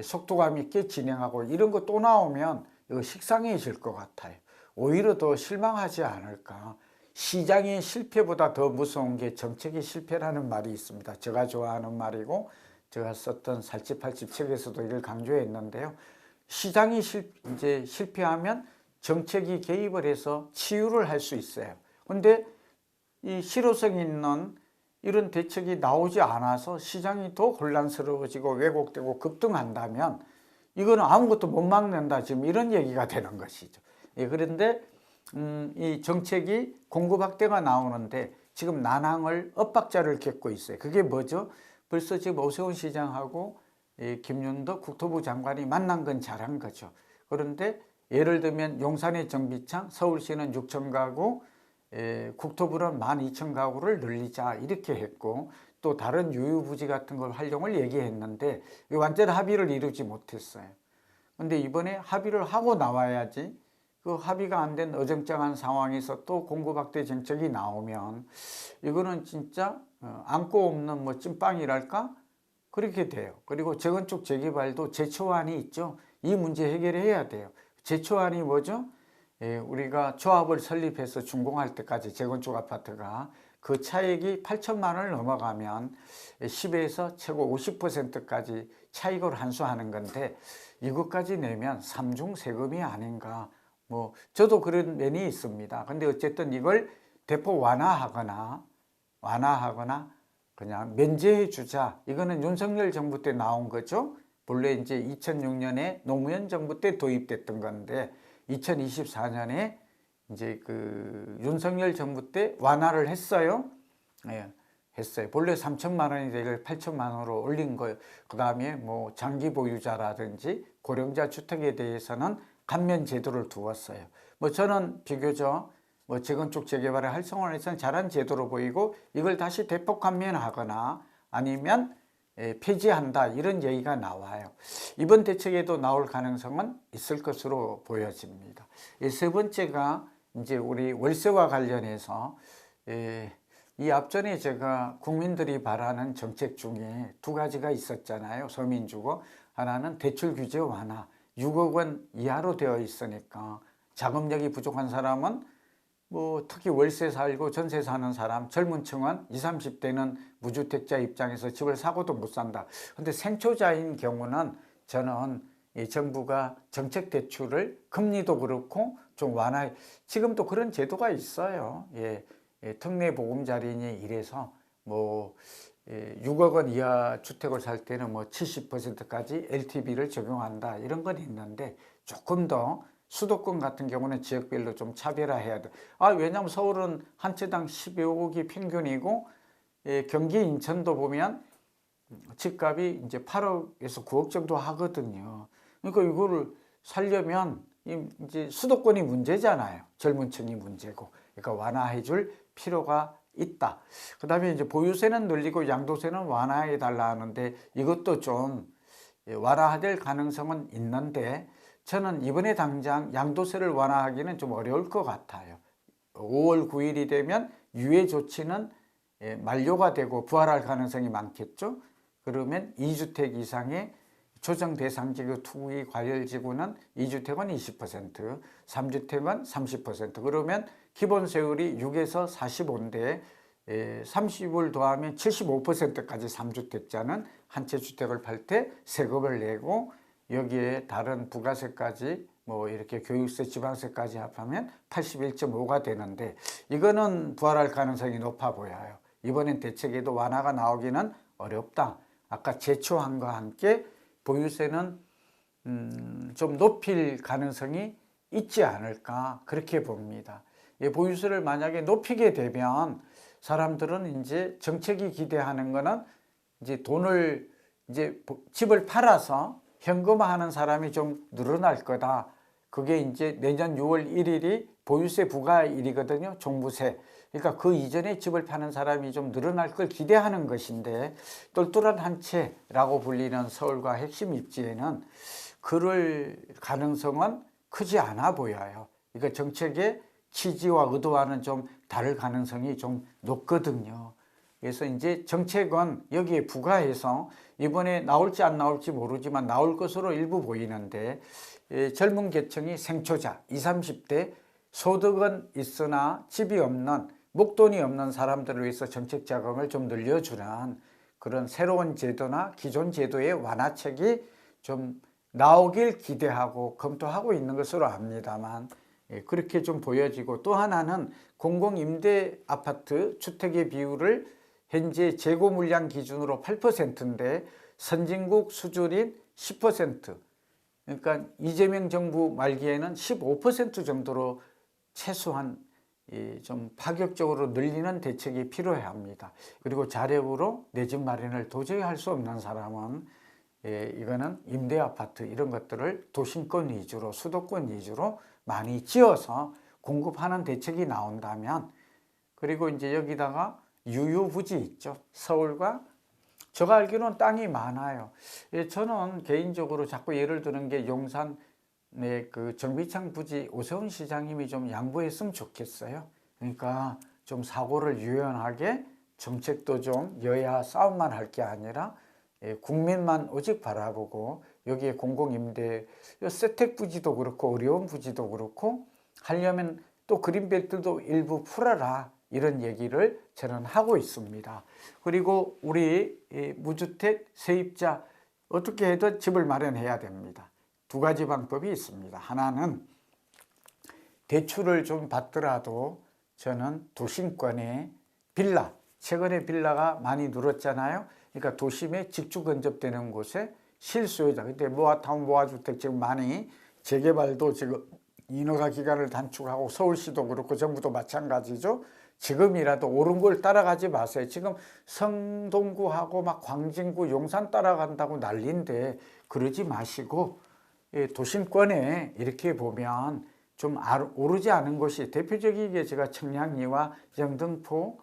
속도감 있게 진행하고 이런 거 또 나오면 이거 식상해질 것 같아요. 오히려 더 실망하지 않을까. 시장의 실패보다 더 무서운 게 정책의 실패라는 말이 있습니다. 제가 좋아하는 말이고 제가 썼던 살집팔집 책에서도 이걸 강조했는데요. 시장이 이제 실패하면 정책이 개입을 해서 치유를 할 수 있어요. 그런데 이 실효성 있는 이런 대책이 나오지 않아서 시장이 더 혼란스러워지고 왜곡되고 급등한다면 이거는 아무것도 못 막는다. 지금 이런 얘기가 되는 것이죠. 그런데 이 정책이 공급 확대가 나오는데 지금 난항을 엇박자를 겪고 있어요. 그게 뭐죠? 벌써 지금 오세훈 시장하고 김윤덕 국토부 장관이 만난 건 잘한 거죠. 그런데 예를 들면 용산의 정비창, 서울시는 6천 가구, 국토부는 12,000가구를 늘리자 이렇게 했고 또 다른 유휴부지 같은 걸 활용을 얘기했는데 완전 합의를 이루지 못했어요. 그런데 이번에 합의를 하고 나와야지 그 합의가 안 된 어정쩡한 상황에서 또 공급 확대 정책이 나오면 이거는 진짜 안고 없는 뭐 찐빵이랄까? 그렇게 돼요. 그리고 재건축 재개발도 제초안이 있죠. 이 문제 해결해야 돼요. 제초안이 뭐죠? 우리가 조합을 설립해서 준공할 때까지 재건축 아파트가 그 차액이 8천만 원을 넘어가면 10에서 최고 50%까지 차익을 환수하는 건데 이것까지 내면 삼중 세금이 아닌가. 뭐 저도 그런 면이 있습니다. 근데 어쨌든 이걸 대폭 완화하거나 그냥 면제해 주자. 이거는 윤석열 정부 때 나온 거죠. 본래 이제 2006년에 노무현 정부 때 도입됐던 건데 2024년에 이제 그 윤석열 정부 때 완화를 했어요. 했어요. 본래 3천만 원인데 이걸 8천만 원으로 올린 거예요. 그 다음에 뭐 장기 보유자라든지 고령자 주택에 대해서는 감면 제도를 두었어요. 뭐 저는 비교적 뭐 재건축 재개발의 활성화에서는 잘한 제도로 보이고 이걸 다시 대폭 감면하거나 아니면 폐지한다 이런 얘기가 나와요. 이번 대책에도 나올 가능성은 있을 것으로 보여집니다. 세 번째가 이제 우리 월세와 관련해서 이 앞전에 제가 국민들이 바라는 정책 중에 두 가지가 있었잖아요. 서민주거. 하나는 대출 규제 완화. 6억 원 이하로 되어 있으니까 자금력이 부족한 사람은 뭐 특히 월세 살고 전세 사는 사람, 젊은 층은 20, 30대는 무주택자 입장에서 집을 사고도 못 산다. 근데 생초자인 경우는 저는 이 정부가 정책 대출을 금리도 그렇고 좀 완화, 지금도 그런 제도가 있어요. 예, 특례 보금자리니 이래서 뭐 6억 원 이하 주택을 살 때는 뭐 70%까지 LTV를 적용한다 이런 건 있는데 조금 더 수도권 같은 경우는 지역별로 좀 차별화해야 돼. 왜냐하면 서울은 한 채당 10여억이 평균이고 경기 인천도 보면 집값이 이제 8억에서 9억 정도 하거든요. 그러니까 이거를 살려면 이제 수도권이 문제잖아요. 젊은 층이 문제고. 그러니까 완화해 줄 필요가 있다. 그 다음에 이제 보유세는 늘리고 양도세는 완화해 달라 하는데 이것도 좀 완화될 가능성은 있는데 저는 이번에 당장 양도세를 완화하기는 좀 어려울 것 같아요. 5월 9일이 되면 유예 조치는 만료가 되고 부활할 가능성이 많겠죠. 그러면 2주택 이상의 조정 대상 지구 투기 과열 지구는 2주택은 20%, 3주택은 30%. 그러면 기본 세율이 6에서 45인데 30을 더하면 75%까지 3주택자는 한 채 주택을 팔 때 세금을 내고 여기에 다른 부가세까지 뭐 이렇게 교육세, 지방세까지 합하면 81.5가 되는데 이거는 부활할 가능성이 높아 보여요. 이번엔 대책에도 완화가 나오기는 어렵다. 아까 제초한과 함께 보유세는 좀 높일 가능성이 있지 않을까 그렇게 봅니다. 이 보유세를 만약에 높이게 되면 사람들은 이제 정책이 기대하는 거는 이제 돈을 이제 집을 팔아서 현금화하는 사람이 좀 늘어날 거다. 그게 이제 내년 6월 1일이 보유세 부과일이거든요. 종부세. 그러니까 그 이전에 집을 파는 사람이 좀 늘어날 걸 기대하는 것인데 똘똘한 한 채라고 불리는 서울과 핵심 입지에는 그럴 가능성은 크지 않아 보여요. 그러니까 정책의 취지와 의도와는 좀 다를 가능성이 좀 높거든요. 그래서 이제 정책은 여기에 부과해서 이번에 나올지 안 나올지 모르지만 나올 것으로 일부 보이는데 젊은 계층이 생초자 20, 30대 소득은 있으나 집이 없는 목돈이 없는 사람들을 위해서 정책 자금을 좀 늘려주는 그런 새로운 제도나 기존 제도의 완화책이 좀 나오길 기대하고 검토하고 있는 것으로 압니다만 그렇게 좀 보여지고 또 하나는 공공임대 아파트 주택의 비율을 현재 재고 물량 기준으로 8%인데 선진국 수준인 10%, 그러니까 이재명 정부 말기에는 15% 정도로 최소한 좀 파격적으로 늘리는 대책이 필요해야 합니다. 그리고 자력으로 내 집 마련을 도저히 할 수 없는 사람은 이거는 임대 아파트 이런 것들을 도심권 위주로 수도권 위주로 많이 지어서 공급하는 대책이 나온다면 그리고 이제 여기다가 유유부지 있죠. 서울과 제가 알기로는 땅이 많아요. 저는 개인적으로 자꾸 예를 드는 게 용산 그 정비창 부지 오세훈 시장님이 좀 양보했으면 좋겠어요. 그러니까 좀 사고를 유연하게 정책도 좀 여야 싸움만 할 게 아니라 국민만 오직 바라보고 여기에 공공임대 세택 부지도 그렇고 어려운 부지도 그렇고 하려면 또 그린벨트도 일부 풀어라 이런 얘기를 저는 하고 있습니다. 그리고 우리 무주택 세입자 어떻게 해도 집을 마련해야 됩니다. 두 가지 방법이 있습니다. 하나는 대출을 좀 받더라도 저는 도심권에 빌라, 최근에 빌라가 많이 늘었잖아요. 그러니까 도심에 직주 근접되는 곳에 실수요자, 근데 모아타운 모아주택 지금 많이 재개발도 지금 인허가 기간을 단축하고 서울시도 그렇고 정부도 마찬가지죠. 지금이라도 옳은 걸 따라가지 마세요. 지금 성동구하고 막 광진구, 용산 따라간다고 난리인데 그러지 마시고 도심권에 이렇게 보면 좀 오르지 않은 곳이 대표적이게 제가 청량리와 영등포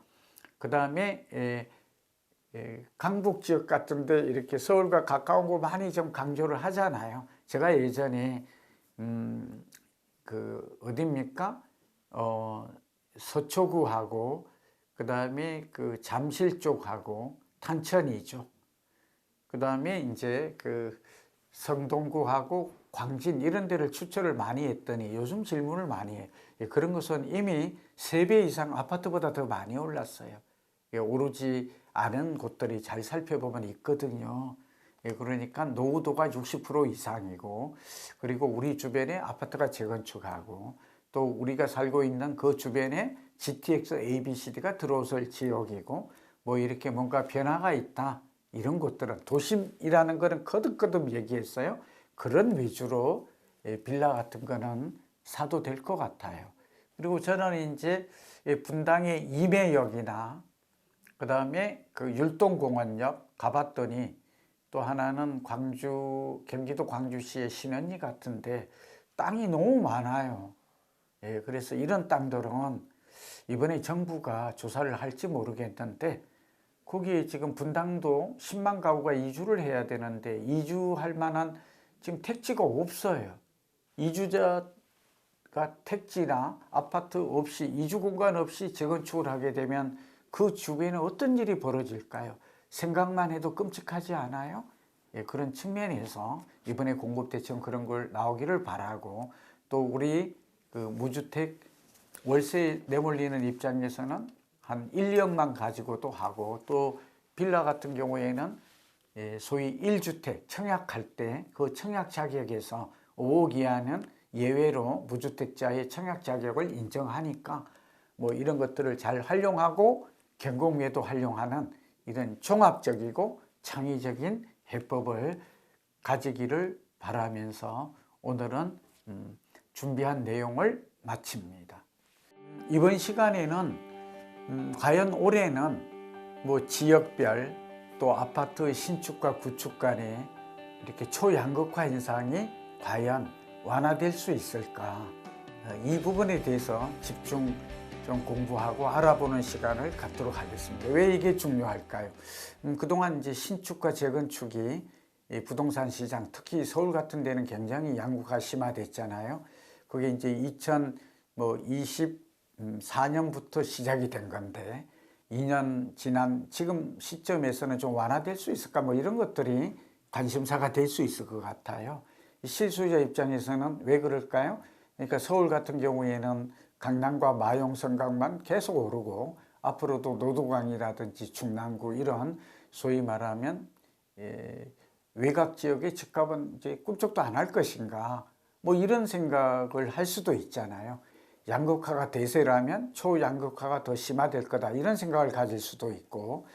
그 다음에 강북 지역 같은데 이렇게 서울과 가까운 곳 많이 좀 강조를 하잖아요. 제가 예전에 그 어딥니까? 서초구하고 그 다음에 그 잠실 쪽하고 탄천이 쪽, 그 다음에 이제 그 성동구하고 광진 이런 데를 추천을 많이 했더니 요즘 질문을 많이 해요. 그런 것은 이미 3배 이상 아파트보다 더 많이 올랐어요. 오르지 않은 곳들이 잘 살펴보면 있거든요. 그러니까 노후도가 60% 이상이고, 그리고 우리 주변에 아파트가 재건축하고, 또 우리가 살고 있는 그 주변에 GTX ABCD가 들어설 지역이고, 뭐 이렇게 뭔가 변화가 있다, 이런 곳들은, 도심이라는 거는 거듭거듭 얘기했어요. 그런 위주로 빌라 같은 거는 사도 될 것 같아요. 그리고 저는 이제 분당의 임해역이나 그 다음에 그 율동공원역 가봤더니, 또 하나는 경기도 광주시의 신현리 같은데 땅이 너무 많아요. 그래서 이런 땅들은 이번에 정부가 조사를 할지 모르겠는데, 거기에 지금 분당도 10만 가구가 이주를 해야 되는데 이주할 만한 지금 택지가 없어요. 이주자가 택지나 아파트 없이, 이주 공간 없이 재건축을 하게 되면 그 주변에 어떤 일이 벌어질까요? 생각만 해도 끔찍하지 않아요? 그런 측면에서 이번에 공급대책 그런 걸 나오기를 바라고, 또 우리 그 무주택 월세 내몰리는 입장에서는 한 1억만 가지고도 하고, 또 빌라 같은 경우에는 소위 1주택 청약할 때 그 청약 자격에서 5억 이하는 예외로 무주택자의 청약 자격을 인정하니까, 뭐 이런 것들을 잘 활용하고 경공매도 활용하는 이런 종합적이고 창의적인 해법을 가지기를 바라면서 오늘은 준비한 내용을 마칩니다. 이번 시간에는 과연 올해는 뭐 지역별 또 아파트 신축과 구축 간에 이렇게 초양극화 현상이 과연 완화될 수 있을까, 이 부분에 대해서 집중 좀 공부하고 알아보는 시간을 갖도록 하겠습니다. 왜 이게 중요할까요? 그동안 이제 신축과 재건축이 이 부동산 시장, 특히 서울 같은 데는 굉장히 양극화가 심화됐잖아요. 그게 이제 2024년부터 시작이 된 건데, 2년 지난 지금 시점에서는 좀 완화될 수 있을까, 뭐 이런 것들이 관심사가 될 수 있을 것 같아요. 실수요자 입장에서는 왜 그럴까요? 그러니까 서울 같은 경우에는 강남과 마용 성곽만 계속 오르고, 앞으로도 노도강이라든지 중랑구 이런 소위 말하면 외곽 지역의 집값은 이제 꿈쩍도 안 할 것인가, 뭐 이런 생각을 할 수도 있잖아요. 양극화가 대세라면 초양극화가 더 심화될 거다, 이런 생각을 가질 수도 있고,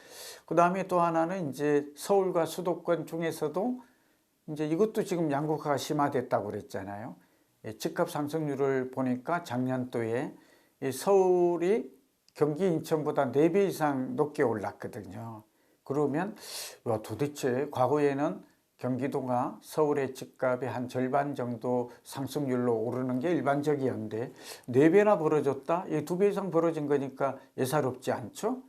그 다음에 또 하나는 이제 서울과 수도권 중에서도 이제 이것도 지금 양극화가 심화됐다고 그랬잖아요. 집값 상승률을 보니까 작년도에 서울이 경기 인천보다 4배 이상 높게 올랐거든요. 그러면 도대체 과거에는 경기도가 서울의 집값의 한 절반 정도 상승률로 오르는 게 일반적이었는데 4배나 벌어졌다? 2배 이상 벌어진 거니까 예사롭지 않죠?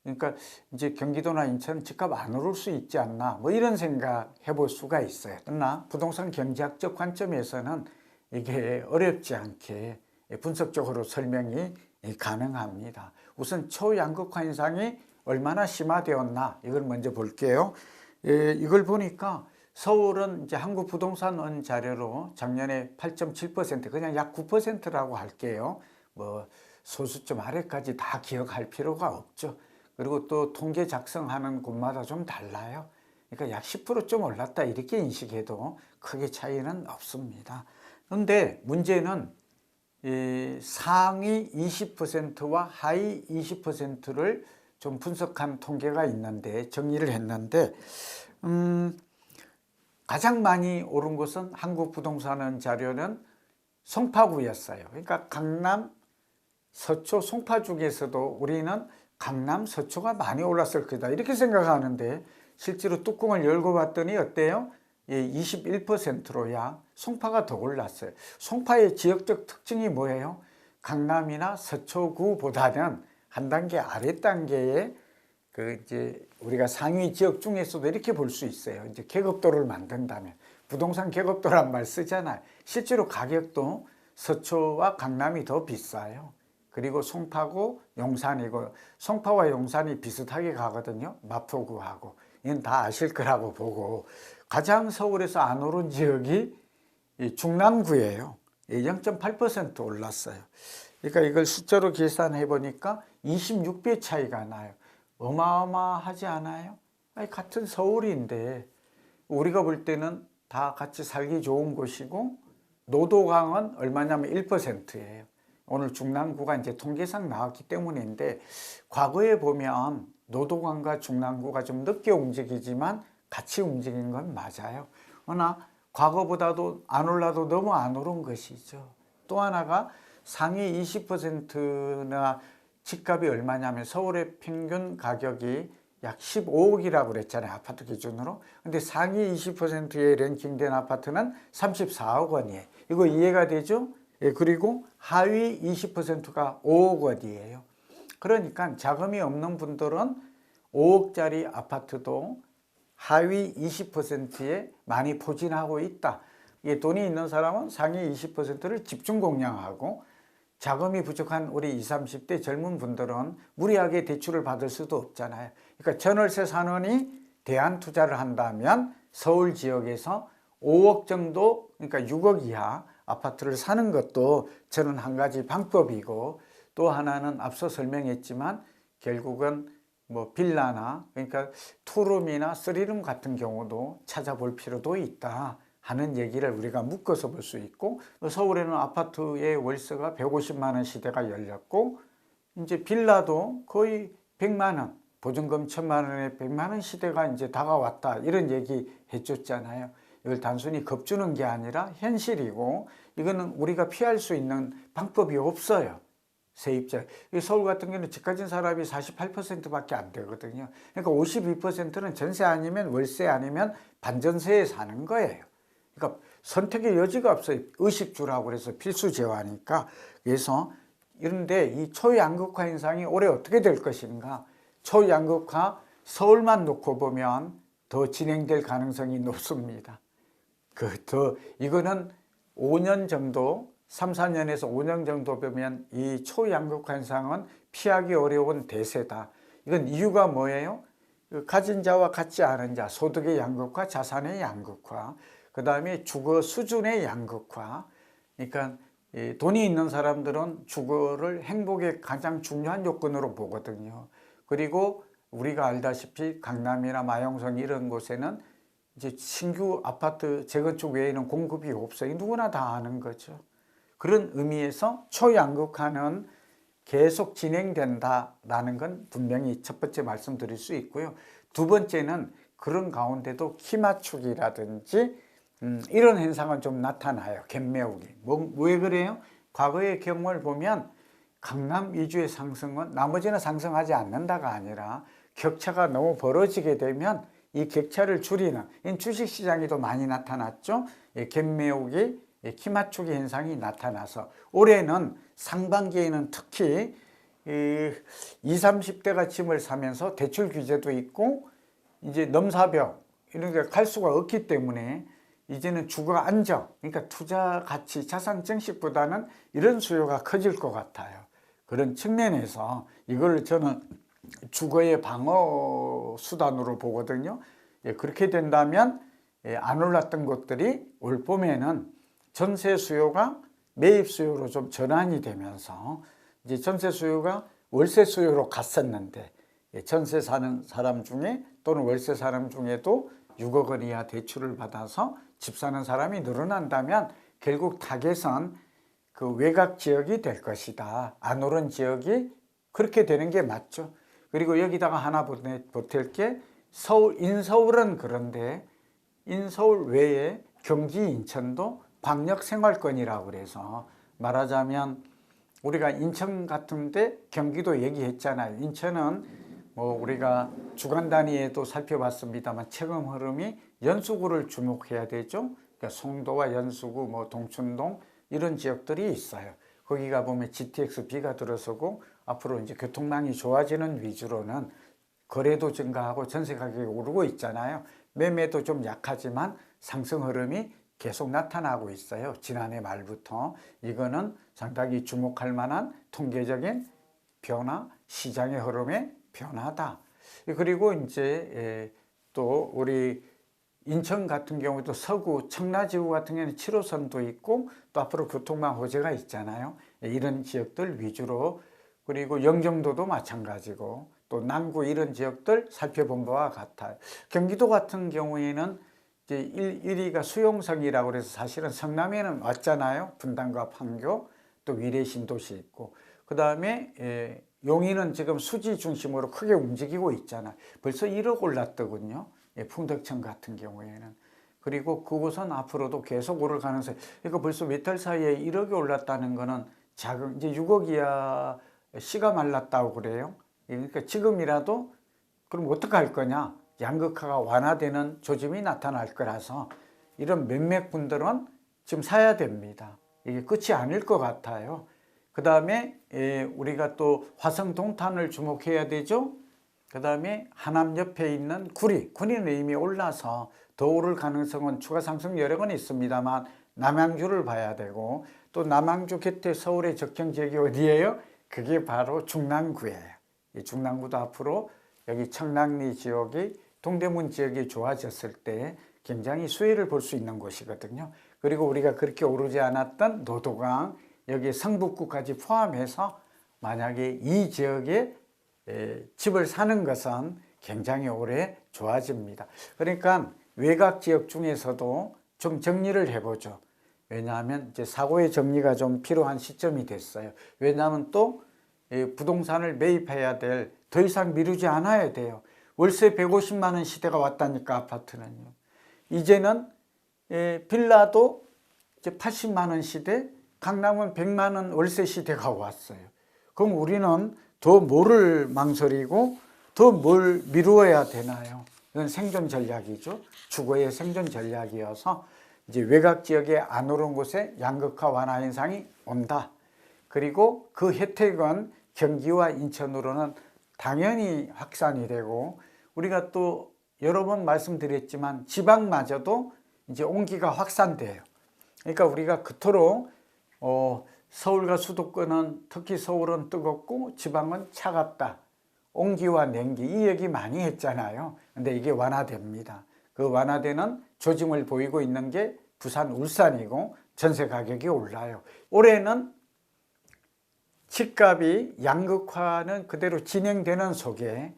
그러니까 이제 경기도나 인천 집값 안 오를 수 있지 않나, 뭐 이런 생각 해볼 수가 있어요. 그러나 부동산 경제학적 관점에서는 이게 어렵지 않게 분석적으로 설명이 가능합니다. 우선 초양극화 현상이 얼마나 심화되었나, 이걸 먼저 볼게요. 이걸 보니까 서울은 이제 한국부동산원 자료로 작년에 8.7%, 그냥 약 9%라고 할게요. 뭐 소수점 아래까지 다 기억할 필요가 없죠. 그리고 또 통계 작성하는 곳마다 좀 달라요. 그러니까 약 10%좀 올랐다, 이렇게 인식해도 크게 차이는 없습니다. 그런데 문제는 이 상위 20%와 하위 20%를 좀 분석한 통계가 있는데, 정리를 했는데, 가장 많이 오른 곳은 한국부동산원 자료는 송파구였어요. 그러니까 강남, 서초, 송파 중에서도 우리는 강남, 서초가 많이 올랐을 거다, 이렇게 생각하는데, 실제로 뚜껑을 열고 봤더니 어때요? 21%로야 송파가 더 올랐어요. 송파의 지역적 특징이 뭐예요? 강남이나 서초구보다는 한 단계 아래 단계의 그 이제 우리가 상위 지역 중에서도 이렇게 볼 수 있어요. 이제 계급도를 만든다면, 부동산 계급도란 말 쓰잖아요. 실제로 가격도 서초와 강남이 더 비싸요. 그리고 송파구, 용산이고 송파와 용산이 비슷하게 가거든요. 마포구하고. 이건 다 아실 거라고 보고 가장 서울에서 안 오른 지역이 이 중남구예요. 0.8% 올랐어요. 그러니까 이걸 숫자로 계산해 보니까 26배 차이가 나요. 어마어마하지 않아요? 아니, 같은 서울인데 우리가 볼 때는 다 같이 살기 좋은 곳이고 노도강은 얼마냐면 1%예요. 오늘 중랑구가 이제 통계상 나왔기 때문인데 과거에 보면 노도강과 중랑구가 좀 늦게 움직이지만 같이 움직인 건 맞아요. 그러나 과거보다도 안 올라도 너무 안 오른 것이죠. 또 하나가 상위 20%나 집값이 얼마냐면 서울의 평균 가격이 약 15억이라고 그랬잖아요. 아파트 기준으로. 근데 상위 20%에 랭킹된 아파트는 34억 원이에요. 이거 이해가 되죠? 예, 그리고 하위 20%가 5억 원이에요. 그러니까 자금이 없는 분들은 5억짜리 아파트도 하위 20%에 많이 포진하고 있다. 예, 돈이 있는 사람은 상위 20%를 집중 공략하고 자금이 부족한 우리 20, 30대 젊은 분들은 무리하게 대출을 받을 수도 없잖아요. 그러니까 전월세 산원이 대안 투자를 한다면 서울 지역에서 5억 정도, 그러니까 6억 이하 아파트를 사는 것도 저는 한 가지 방법이고 또 하나는 앞서 설명했지만 결국은 뭐 빌라나 그러니까 투룸이나 쓰리룸 같은 경우도 찾아볼 필요도 있다 하는 얘기를 우리가 묶어서 볼 수 있고 서울에는 아파트의 월세가 150만 원 시대가 열렸고 이제 빌라도 거의 100만 원 보증금 1000만 원에 100만 원 시대가 이제 다가왔다 이런 얘기 해줬잖아요. 이걸 단순히 겁주는 게 아니라 현실이고 이거는 우리가 피할 수 있는 방법이 없어요. 세입자. 서울 같은 경우는 집 가진 사람이 48%밖에 안 되거든요. 그러니까 52%는 전세 아니면 월세 아니면 반전세에 사는 거예요. 그러니까 선택의 여지가 없어요. 의식주라고 그래서 필수 제어하니까. 그래서 이런데 이 초양극화 현상이 올해 어떻게 될 것인가. 초양극화 서울만 놓고 보면 더 진행될 가능성이 높습니다. 이거는 5년 정도 3, 4년에서 5년 정도 보면 이 초양극화 현상은 피하기 어려운 대세다. 이건 이유가 뭐예요? 가진 자와 같지 않은 자, 소득의 양극화, 자산의 양극화, 그 다음에 주거 수준의 양극화. 그러니까 돈이 있는 사람들은 주거를 행복의 가장 중요한 요건으로 보거든요. 그리고 우리가 알다시피 강남이나 마용성 이런 곳에는 이제 신규 아파트 재건축 외에는 공급이 없어요. 누구나 다 아는 거죠. 그런 의미에서 초양극화는 계속 진행된다라는 건 분명히 첫 번째 말씀드릴 수 있고요. 두 번째는 그런 가운데도 키 맞추기라든지 이런 현상은 좀 나타나요. 갭매우기. 왜 그래요? 과거의 경우를 보면 강남 위주의 상승은 나머지는 상승하지 않는다가 아니라 격차가 너무 벌어지게 되면 이 격차를 줄이는 주식시장에도 많이 나타났죠. 갭매우기, 키 맞추기 현상이 나타나서 올해는 상반기에는 특히 20, 30대가 짐을 사면서 대출 규제도 있고 이제 넘사벽 이런 게 갈 수가 없기 때문에 이제는 주거 안정, 그러니까 투자 가치, 자산 증식보다는 이런 수요가 커질 것 같아요. 그런 측면에서 이걸 저는 주거의 방어 수단으로 보거든요. 그렇게 된다면 안 올랐던 것들이 올 봄에는 전세 수요가 매입 수요로 좀 전환이 되면서 이제 전세 수요가 월세 수요로 갔었는데 전세 사는 사람 중에 또는 월세 사람 중에도 6억 원 이하 대출을 받아서 집 사는 사람이 늘어난다면 결국 타겟은 그 외곽 지역이 될 것이다. 안 오른 지역이 그렇게 되는 게 맞죠. 그리고 여기다가 하나 보탤 게 인서울은 그런데 인서울 외에 경기 인천도 광역생활권이라고 그래서 말하자면 우리가 인천 같은데 경기도 얘기했잖아요. 인천은 뭐 우리가 주간 단위에도 살펴봤습니다만 최근 흐름이 연수구를 주목해야 되죠. 그러니까 송도와 연수구, 뭐 동춘동 이런 지역들이 있어요. 거기가 보면 GTX-B가 들어서고 앞으로 이제 교통망이 좋아지는 위주로는 거래도 증가하고 전세 가격이 오르고 있잖아요. 매매도 좀 약하지만 상승 흐름이 계속 나타나고 있어요. 지난해 말부터. 이거는 상당히 주목할 만한 통계적인 변화, 시장의 흐름의 변화다. 그리고 이제 또 우리 인천 같은 경우도 서구 청라지구 같은 경우는 7호선도 있고 또 앞으로 교통망 호재가 있잖아요. 이런 지역들 위주로, 그리고 영종도도 마찬가지고 또 남구 이런 지역들 살펴본 바와 같아요. 경기도 같은 경우에는 이제 1위가 수용성이라고 그래서 사실은 성남에는 왔잖아요. 분당과 판교, 또 위례 신도시 있고, 그 다음에 용인은 지금 수지 중심으로 크게 움직이고 있잖아요. 벌써 1억 올랐더군요. 풍덕천 같은 경우에는. 그리고 그곳은 앞으로도 계속 오를 가능성이, 그러니까 벌써 몇 달 사이에 1억이 올랐다는 거는 작은, 이제 6억 이하 씨가 말랐다고 그래요. 그러니까 지금이라도 그럼 어떻게 할 거냐? 양극화가 완화되는 조짐이 나타날 거라서 이런 몇몇 분들은 지금 사야 됩니다. 이게 끝이 아닐 것 같아요. 그 다음에 우리가 또 화성 동탄을 주목해야 되죠. 그 다음에 하남 옆에 있는 구리는 이미 올라서 더 오를 가능성은 추가 상승 여력은 있습니다만 남양주를 봐야 되고, 또 남양주 곁에 서울의 적정 지역이 어디예요? 그게 바로 중랑구예요. 이 중랑구도 앞으로 여기 청량리 지역이 동대문 지역이 좋아졌을 때 굉장히 수혜를 볼 수 있는 곳이거든요. 그리고 우리가 그렇게 오르지 않았던 노도강, 여기 성북구까지 포함해서 만약에 이 지역에 집을 사는 것은 굉장히 오래 좋아집니다. 그러니까 외곽 지역 중에서도 좀 정리를 해보죠. 왜냐하면 이제 사고의 정리가 좀 필요한 시점이 됐어요. 왜냐하면 또 부동산을 매입해야 될, 더 이상 미루지 않아야 돼요. 월세 150만 원 시대가 왔다니까, 아파트는요. 이제는 빌라도 이제 80만 원 시대, 강남은 100만 원 월세 시대가 왔어요. 그럼 우리는 더 뭐를 망설이고 더 뭘 미루어야 되나요? 이건 생존 전략이죠. 주거의 생존 전략이어서 이제 외곽 지역에 안 오른 곳에 양극화 완화 현상이 온다. 그리고 그 혜택은 경기와 인천으로는 당연히 확산이 되고, 우리가 또 여러 번 말씀드렸지만 지방마저도 이제 온기가 확산돼요. 그러니까 우리가 그토록 서울과 수도권은, 특히 서울은 뜨겁고 지방은 차갑다, 온기와 냉기, 이 얘기 많이 했잖아요. 근데 이게 완화됩니다. 그 완화되는 조짐을 보이고 있는 게 부산, 울산이고 전세 가격이 올라요. 올해는 집값이 양극화는 그대로 진행되는 속에,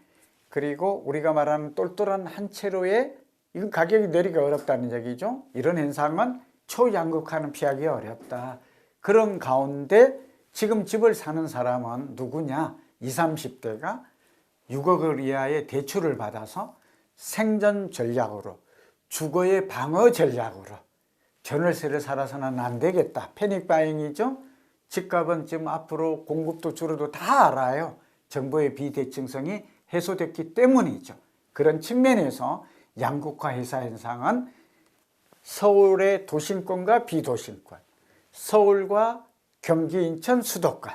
그리고 우리가 말하는 똘똘한 한 채로에 이건 가격이 내리기가 어렵다는 얘기죠. 이런 현상은 초양극화는 피하기 어렵다. 그런 가운데 지금 집을 사는 사람은 누구냐? 20, 30대가 6억 원 이하의 대출을 받아서 생존 전략으로, 주거의 방어 전략으로 전월세를 살아서는 안 되겠다. 패닉 바잉이죠. 집값은 지금 앞으로 공급도 줄어도 다 알아요. 정부의 비대칭성이 해소됐기 때문이죠. 그런 측면에서 양극화 회사 현상은 서울의 도심권과 비도심권, 서울과 경기, 인천, 수도권,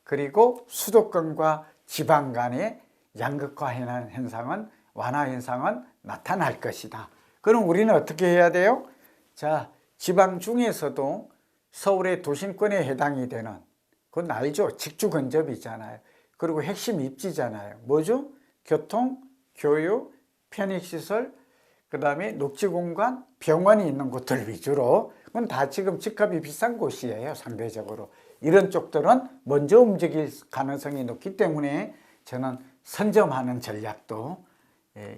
그리고 수도권과 지방 간의 양극화 현상은, 완화 현상은 나타날 것이다. 그럼 우리는 어떻게 해야 돼요? 자, 지방 중에서도 서울의 도심권에 해당이 되는, 그건 알죠? 직주 근접이잖아요. 그리고 핵심 입지잖아요. 뭐죠? 교통, 교육, 편익시설, 그 다음에 녹지공간, 병원이 있는 곳들 위주로, 그건 다 지금 집값이 비싼 곳이에요, 상대적으로. 이런 쪽들은 먼저 움직일 가능성이 높기 때문에 저는 선점하는 전략도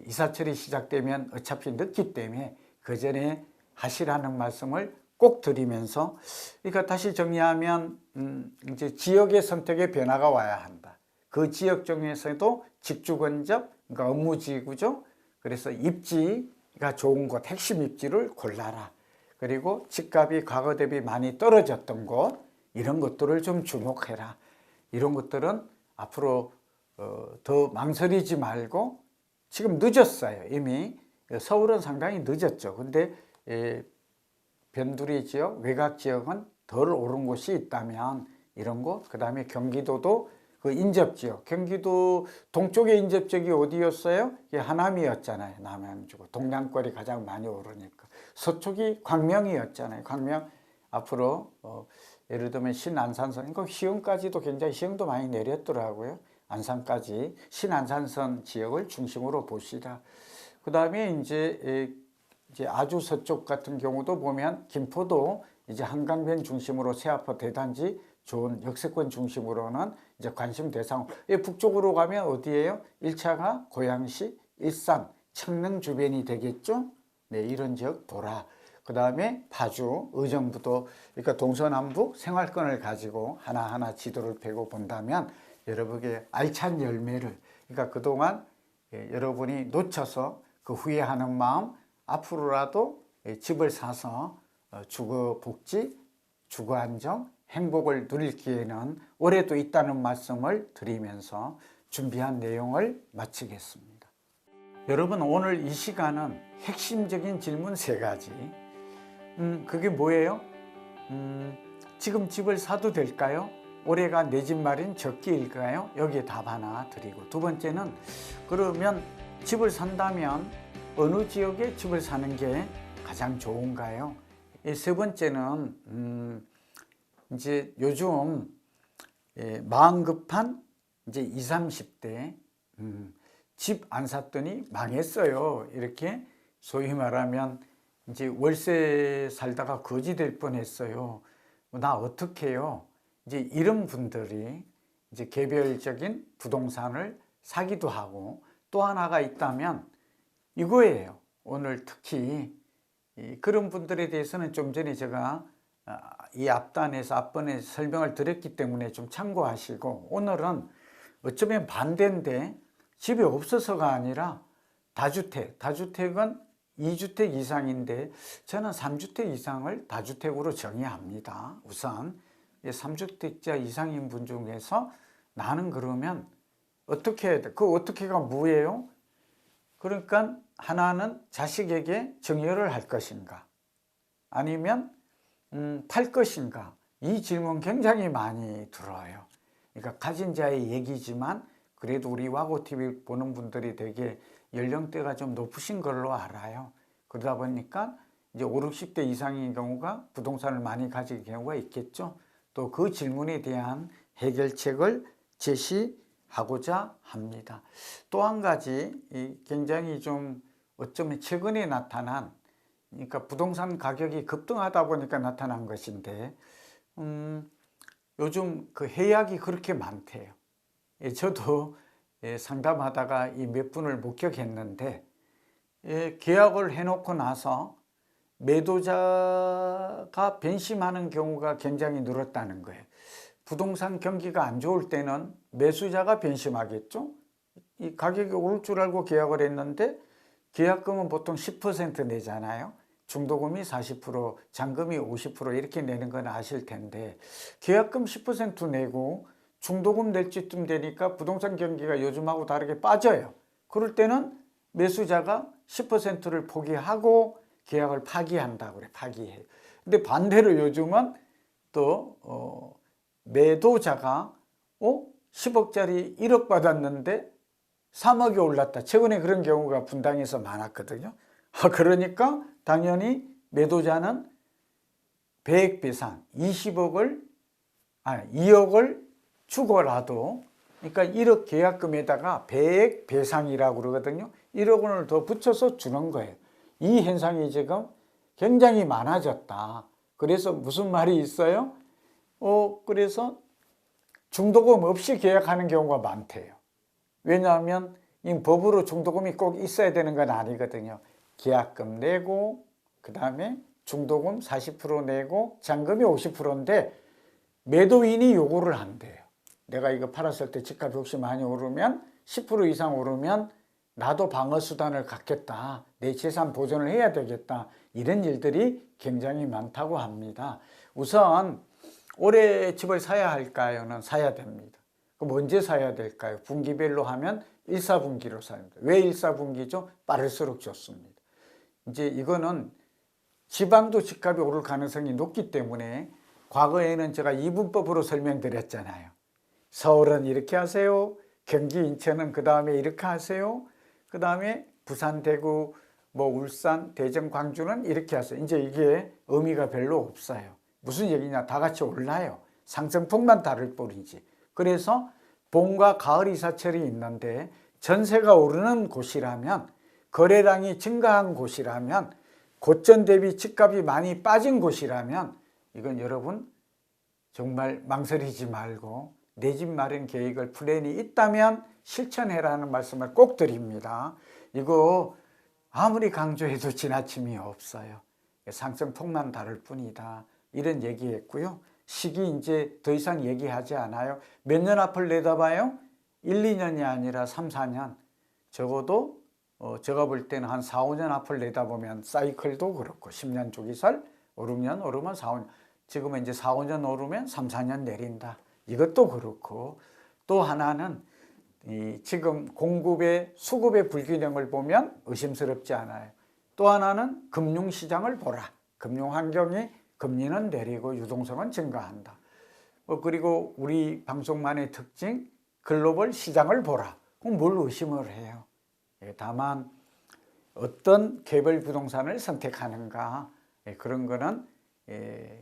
이사철이 시작되면 어차피 늦기 때문에 그 전에 하시라는 말씀을 꼭 드리면서, 그러니까 다시 정리하면 이제 지역의 선택에 변화가 와야 한다. 그 지역 중에서도 직주 근접, 그러니까 업무지구죠. 그래서 입지가 좋은 곳, 핵심 입지를 골라라. 그리고 집값이 과거 대비 많이 떨어졌던 곳, 이런 것들을 좀 주목해라. 이런 것들은 앞으로 더 망설이지 말고, 지금 늦었어요. 이미 서울은 상당히 늦었죠. 근데 변두리 지역, 외곽 지역은 덜 오른 곳이 있다면 이런 곳, 그 다음에 경기도도 그 인접지역, 경기도 동쪽의 인접지역이 어디였어요? 이게 하남이었잖아요. 남양주고 동양권이 가장 많이 오르니까. 서쪽이 광명이었잖아요. 광명 앞으로 예를 들면 신안산선, 그러니까 시흥까지도 굉장히 시흥도 많이 내렸더라고요. 안산까지 신안산선 지역을 중심으로 보시라. 그 다음에 이제 아주 서쪽 같은 경우도 보면 김포도 이제 한강변 중심으로 세아파 대단지 좋은 역세권 중심으로는 이제 관심 대상. 북쪽으로 가면 어디예요? 1차가 고양시, 일산, 청릉 주변이 되겠죠? 네, 이런 지역 보라. 그 다음에 파주, 의정부도, 그러니까 동서남북 생활권을 가지고 하나하나 지도를 펴고 본다면 여러분에게 알찬 열매를, 그러니까 그동안 여러분이 놓쳐서 그 후회하는 마음, 앞으로라도 집을 사서 주거 복지, 주거 안정, 행복을 누릴 기회는 올해도 있다는 말씀을 드리면서 준비한 내용을 마치겠습니다. 여러분, 오늘 이 시간은 핵심적인 질문 3가지. 그게 뭐예요? 지금 집을 사도 될까요? 올해가 내 집 마련 적기일까요? 여기에 답 하나 드리고, 두 번째는 그러면 집을 산다면 어느 지역에 집을 사는 게 가장 좋은가요? 세 번째는 이제 요즘 마음 급한 이제 20, 30대 집 안 샀더니 망했어요. 이렇게 소위 말하면 이제 월세 살다가 거지 될 뻔했어요. 나 어떻게 해요? 이제 이런 분들이 이제 개별적인 부동산을 사기도 하고, 또 하나가 있다면 이거예요. 오늘 특히 그런 분들에 대해서는 좀 전에 제가 이 앞번에 설명을 드렸기 때문에 좀 참고하시고, 오늘은 어쩌면 반대인데 집이 없어서가 아니라 다주택은 2주택 이상인데 저는 3주택 이상을 다주택으로 정의합니다. 우선 3주택자 이상인 분 중에서 나는 그러면 어떻게 해야 돼? 그 어떻게가 뭐예요? 그러니까 하나는 자식에게 증여를 할 것인가, 아니면 팔 것인가. 이 질문 굉장히 많이 들어요. 그러니까 가진 자의 얘기지만 그래도 우리 와고TV 보는 분들이 되게 연령대가 좀 높으신 걸로 알아요. 그러다 보니까 이제 5, 60대 이상인 경우가 부동산을 많이 가질 경우가 있겠죠. 또 그 질문에 대한 해결책을 제시하고자 합니다. 또 한 가지 굉장히 좀 어쩌면 최근에 나타난, 그러니까 부동산 가격이 급등하다 보니까 나타난 것인데 요즘 그 해약이 그렇게 많대요. 저도 상담하다가 이 몇 분을 목격했는데, 계약을 해놓고 나서 매도자가 변심하는 경우가 굉장히 늘었다는 거예요. 부동산 경기가 안 좋을 때는 매수자가 변심하겠죠. 이 가격이 오를 줄 알고 계약을 했는데 계약금은 보통 10% 내잖아요. 중도금이 40%, 잔금이 50% 이렇게 내는 건 아실 텐데, 계약금 10% 내고 중도금 낼 때쯤 되니까 부동산 경기가 요즘하고 다르게 빠져요. 그럴 때는 매수자가 10%를 포기하고 계약을 파기한다고 그래. 파기해요. 근데 반대로 요즘은 또 매도자가 10억짜리 1억 받았는데 3억이 올랐다. 최근에 그런 경우가 분당에서 많았거든요. 그러니까 당연히 매도자는 배액 배상 2억을 주고라도, 그러니까 1억 계약금에다가 배액 배상이라고 그러거든요. 1억 원을 더 붙여서 주는 거예요. 이 현상이 지금 굉장히 많아졌다. 그래서 무슨 말이 있어요? 그래서 중도금 없이 계약하는 경우가 많대요. 왜냐하면 이 법으로 중도금이 꼭 있어야 되는 건 아니거든요. 계약금 내고 그 다음에 중도금 40% 내고 잔금이 50%인데 매도인이 요구를 한대요. 내가 이거 팔았을 때 집값이 혹시 많이 오르면 10% 이상 오르면 나도 방어수단을 갖겠다. 내 재산 보존을 해야 되겠다. 이런 일들이 굉장히 많다고 합니다. 우선 올해 집을 사야 할까요?는 사야 됩니다. 그럼 언제 사야 될까요? 분기별로 하면 1, 4분기로 사야 됩니다. 왜 1, 4분기죠? 빠를수록 좋습니다. 이제 이거는 지방도 집값이 오를 가능성이 높기 때문에 과거에는 제가 이분법으로 설명드렸잖아요. 서울은 이렇게 하세요. 경기, 인천은 그 다음에 이렇게 하세요. 그 다음에 부산, 대구, 뭐 울산, 대전, 광주는 이렇게 하세요. 이제 이게 의미가 별로 없어요. 무슨 얘기냐? 다 같이 올라요. 상승폭만 다를 뿐이지. 그래서 봄과 가을 이사철이 있는데 전세가 오르는 곳이라면, 거래량이 증가한 곳이라면, 고점 대비 집값이 많이 빠진 곳이라면 이건 여러분 정말 망설이지 말고 내 집 마련 계획을 플랜이 있다면 실천해라는 말씀을 꼭 드립니다. 이거 아무리 강조해도 지나침이 없어요. 상승폭만 다를 뿐이다. 이런 얘기했고요. 시기 이제 더 이상 얘기하지 않아요. 몇 년 앞을 내다봐요? 1, 2년이 아니라 3, 4년. 적어도 제가 볼 때는 한 4, 5년 앞을 내다보면 사이클도 그렇고 10년 주기설 오르면 4, 5년. 지금은 이제 4, 5년 오르면 3, 4년 내린다. 이것도 그렇고 또 하나는 지금 공급의 수급의 불균형을 보면 의심스럽지 않아요. 또 하나는 금융시장을 보라. 금융환경이 금리는 내리고 유동성은 증가한다. 그리고 우리 방송만의 특징 글로벌 시장을 보라. 그럼 뭘 의심을 해요? 다만 어떤 개별 부동산을 선택하는가 그런 거는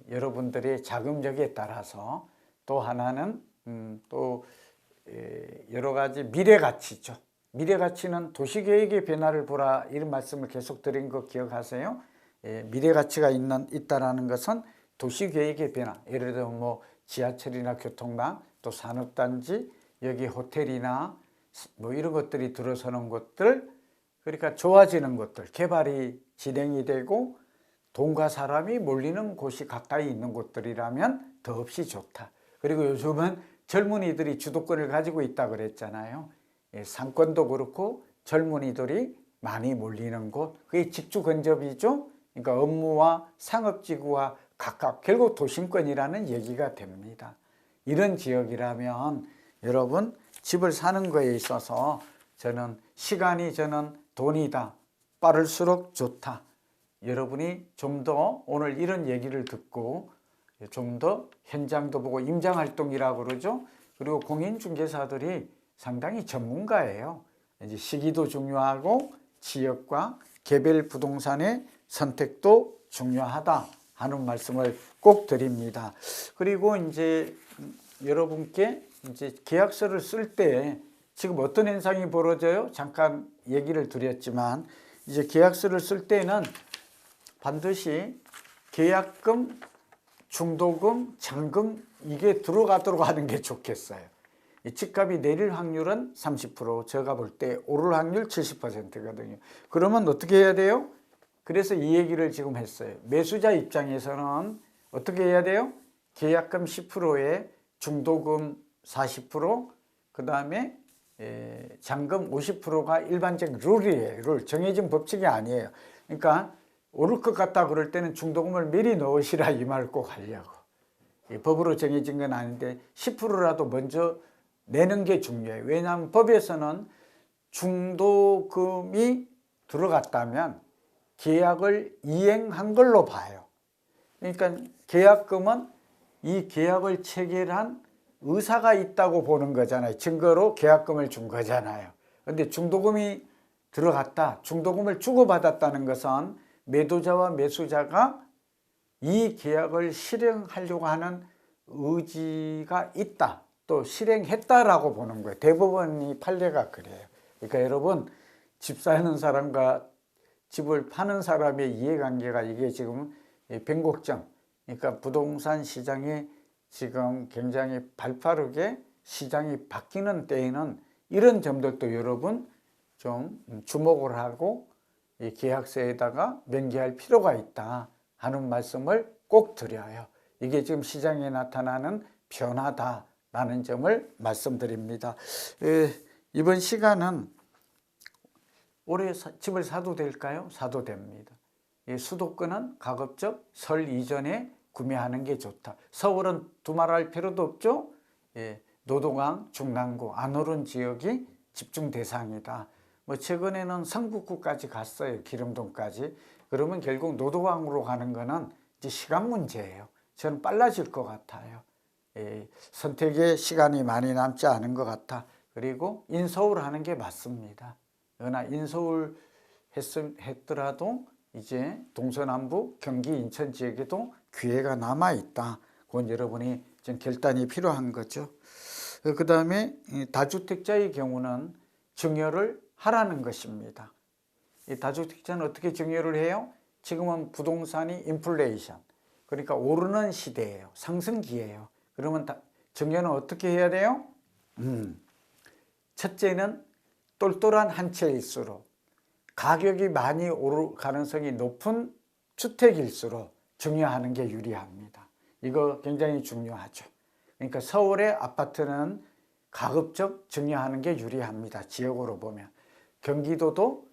여러분들의 자금력에 따라서 또 하나는 또 여러 가지 미래 가치죠. 미래 가치는 도시계획의 변화를 보라 이런 말씀을 계속 드린 거 기억하세요? 미래 가치가 있다라는 것은 도시계획의 변화. 예를 들어 뭐 지하철이나 교통망, 또 산업단지, 여기 호텔이나 뭐 이런 것들이 들어서는 것들, 그러니까 좋아지는 것들, 개발이 진행이 되고 돈과 사람이 몰리는 곳이 가까이 있는 곳들이라면 더없이 좋다. 그리고 요즘은 젊은이들이 주도권을 가지고 있다 그랬잖아요. 상권도 그렇고 젊은이들이 많이 몰리는 곳, 그게 직주 근접이죠. 그러니까 업무와 상업지구와 각각 결국 도심권이라는 얘기가 됩니다. 이런 지역이라면 여러분 집을 사는 거에 있어서 저는 시간이 돈이다. 빠를수록 좋다. 여러분이 좀 더 오늘 이런 얘기를 듣고 좀 더 현장도 보고 임장활동이라고 그러죠. 그리고 공인중개사들이 상당히 전문가예요. 이제 시기도 중요하고 지역과 개별 부동산의 선택도 중요하다 하는 말씀을 꼭 드립니다. 그리고 이제 여러분께 이제 계약서를 쓸 때 지금 어떤 현상이 벌어져요? 잠깐 얘기를 드렸지만 이제 계약서를 쓸 때는 반드시 계약금, 중도금, 잔금 이게 들어가도록 하는 게 좋겠어요. 집값이 내릴 확률은 30%, 제가 볼 때 오를 확률 70%거든요. 그러면 어떻게 해야 돼요? 그래서 이 얘기를 지금 했어요. 매수자 입장에서는 어떻게 해야 돼요? 계약금 10%에 중도금 40%, 그 다음에 잔금 50%가 일반적인 룰이에요. 룰. 정해진 법칙이 아니에요. 그러니까 오를 것 같다 그럴 때는 중도금을 미리 넣으시라 이 말을 꼭 하려고. 법으로 정해진 건 아닌데 10%라도 먼저 내는 게 중요해요. 왜냐하면 법에서는 중도금이 들어갔다면 계약을 이행한 걸로 봐요. 그러니까 계약금은 이 계약을 체결한 의사가 있다고 보는 거잖아요. 증거로 계약금을 준 거잖아요. 그런데 중도금이 들어갔다, 중도금을 주고받았다는 것은 매도자와 매수자가 이 계약을 실행하려고 하는 의지가 있다, 또 실행했다라고 보는 거예요. 대부분이 판례가 그래요. 그러니까 여러분 집 사는 사람과 집을 파는 사람의 이해관계가 이게 지금 변곡점, 그러니까 부동산 시장이 지금 굉장히 발빠르게 시장이 바뀌는 때에는 이런 점들도 여러분 좀 주목을 하고 이 계약서에다가 명기할 필요가 있다 하는 말씀을 꼭 드려요. 이게 지금 시장에 나타나는 변화다라는 점을 말씀드립니다. 이번 시간은 올해 집을 사도 될까요? 사도 됩니다. 수도권은 가급적 설 이전에 구매하는 게 좋다. 서울은 두말할 필요도 없죠. 노동항, 중랑구, 안 오른 지역이 집중 대상이다. 뭐 최근에는 성북구까지 갔어요. 기름동까지. 그러면 결국 노동항으로 가는 거는 이제 시간 문제예요. 저는 빨라질 것 같아요. 선택의 시간이 많이 남지 않은 것 같아. 그리고 인서울 하는 게 맞습니다. 그러나 인서울 했더라도 이제 동서남부 경기 인천 지역에도 기회가 남아 있다. 그건 여러분이 좀 결단이 필요한 거죠. 그 다음에 다주택자의 경우는 증여를 하라는 것입니다. 이 다주택자는 어떻게 증여를 해요? 지금은 부동산이 인플레이션, 그러니까 오르는 시대예요. 상승기예요. 그러면 증여는 어떻게 해야 돼요? 첫째는 똘똘한 한 채일수록, 가격이 많이 오를 가능성이 높은 주택일수록 증여하는 게 유리합니다. 이거 굉장히 중요하죠. 그러니까 서울의 아파트는 가급적 증여하는 게 유리합니다. 지역으로 보면. 경기도도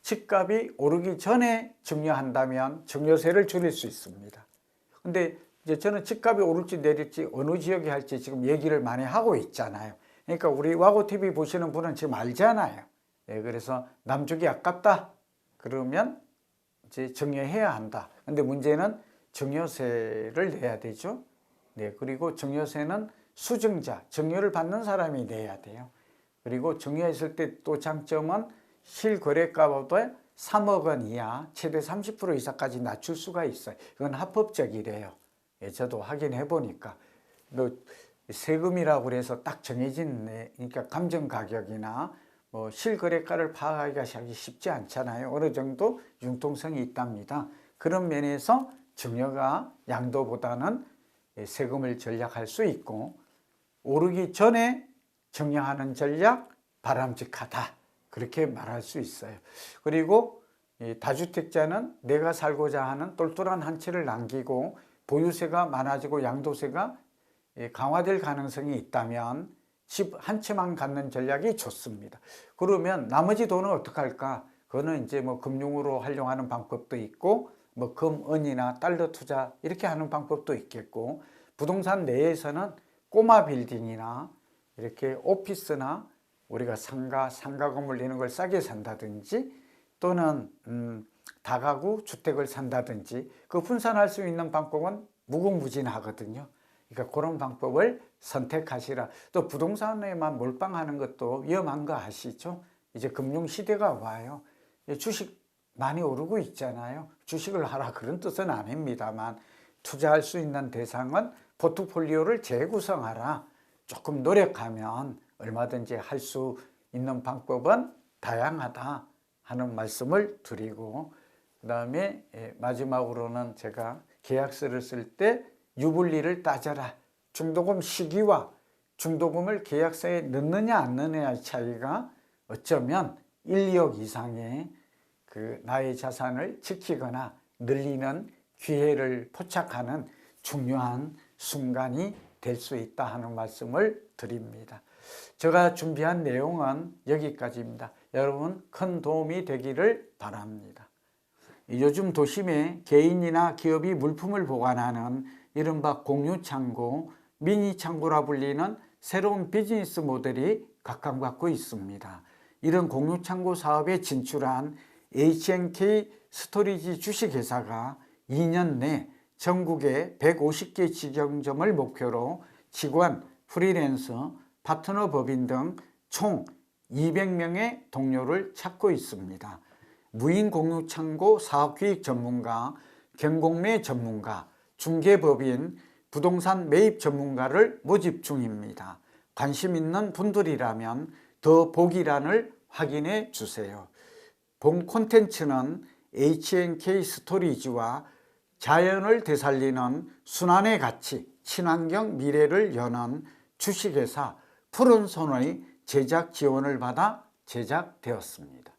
집값이 오르기 전에 증여한다면 증여세를 줄일 수 있습니다. 근데 이제 저는 집값이 오를지 내릴지 어느 지역에 할지 지금 얘기를 많이 하고 있잖아요. 그러니까 우리 와고TV 보시는 분은 지금 알잖아요. 네, 그래서 남쪽이 아깝다 그러면 이제 증여해야 한다. 근데 문제는 증여세를 내야 되죠. 네, 그리고 증여세는 수증자, 증여를 받는 사람이 내야 돼요. 그리고 증여했을 때 또 장점은 실거래가보다 3억 원 이하 최대 30% 이상까지 낮출 수가 있어요. 이건 합법적이래요. 예, 저도 확인해 보니까. 세금이라고 해서 딱 정해진, 그러니까 감정 가격이나 뭐 실거래가를 파악하기가 쉽지 않잖아요. 어느 정도 융통성이 있답니다. 그런 면에서 증여가 양도보다는 세금을 절약할 수 있고, 오르기 전에 증여하는 전략 바람직하다. 그렇게 말할 수 있어요. 그리고 다주택자는 내가 살고자 하는 똘똘한 한 채를 남기고 보유세가 많아지고 양도세가 강화될 가능성이 있다면 집 한 채만 갖는 전략이 좋습니다. 그러면 나머지 돈은 어떻게 할까? 그거는 이제 뭐 금융으로 활용하는 방법도 있고, 뭐 금, 은이나 달러 투자 이렇게 하는 방법도 있겠고, 부동산 내에서는 꼬마 빌딩이나 이렇게 오피스나 우리가 상가 건물 이런 걸 싸게 산다든지, 또는 다가구 주택을 산다든지, 그 분산할 수 있는 방법은 무궁무진하거든요. 그러니까 그런 방법을 선택하시라. 또 부동산에만 몰빵하는 것도 위험한 거 아시죠? 이제 금융시대가 와요. 주식 많이 오르고 있잖아요. 주식을 하라 그런 뜻은 아닙니다만, 투자할 수 있는 대상은 포트폴리오를 재구성하라. 조금 노력하면 얼마든지 할 수 있는 방법은 다양하다 하는 말씀을 드리고, 그 다음에 마지막으로는 제가 계약서를 쓸 때 유불리를 따져라. 중도금 시기와 중도금을 계약서에 넣느냐 안 넣느냐의 차이가 어쩌면 1, 2억 이상의 그 나의 자산을 지키거나 늘리는 기회를 포착하는 중요한 순간이 될 수 있다 하는 말씀을 드립니다. 제가 준비한 내용은 여기까지입니다. 여러분 큰 도움이 되기를 바랍니다. 요즘 도심에 개인이나 기업이 물품을 보관하는 이른바 공유창고, 미니창고라 불리는 새로운 비즈니스 모델이 각광받고 있습니다. 이런 공유창고 사업에 진출한 H&K 스토리지 주식회사가 2년 내 전국에 150개 직영점을 목표로 직원, 프리랜서, 파트너 법인 등 총 200명의 동료를 찾고 있습니다. 무인 공유창고 사업기획 전문가, 경공매 전문가, 중개법인, 부동산 매입 전문가를 모집 중입니다. 관심 있는 분들이라면 더보기란을 확인해 주세요. 본 콘텐츠는 H&K 스토리지와 자연을 되살리는 순환의 가치, 친환경 미래를 여는 주식회사 푸른손의 제작 지원을 받아 제작되었습니다.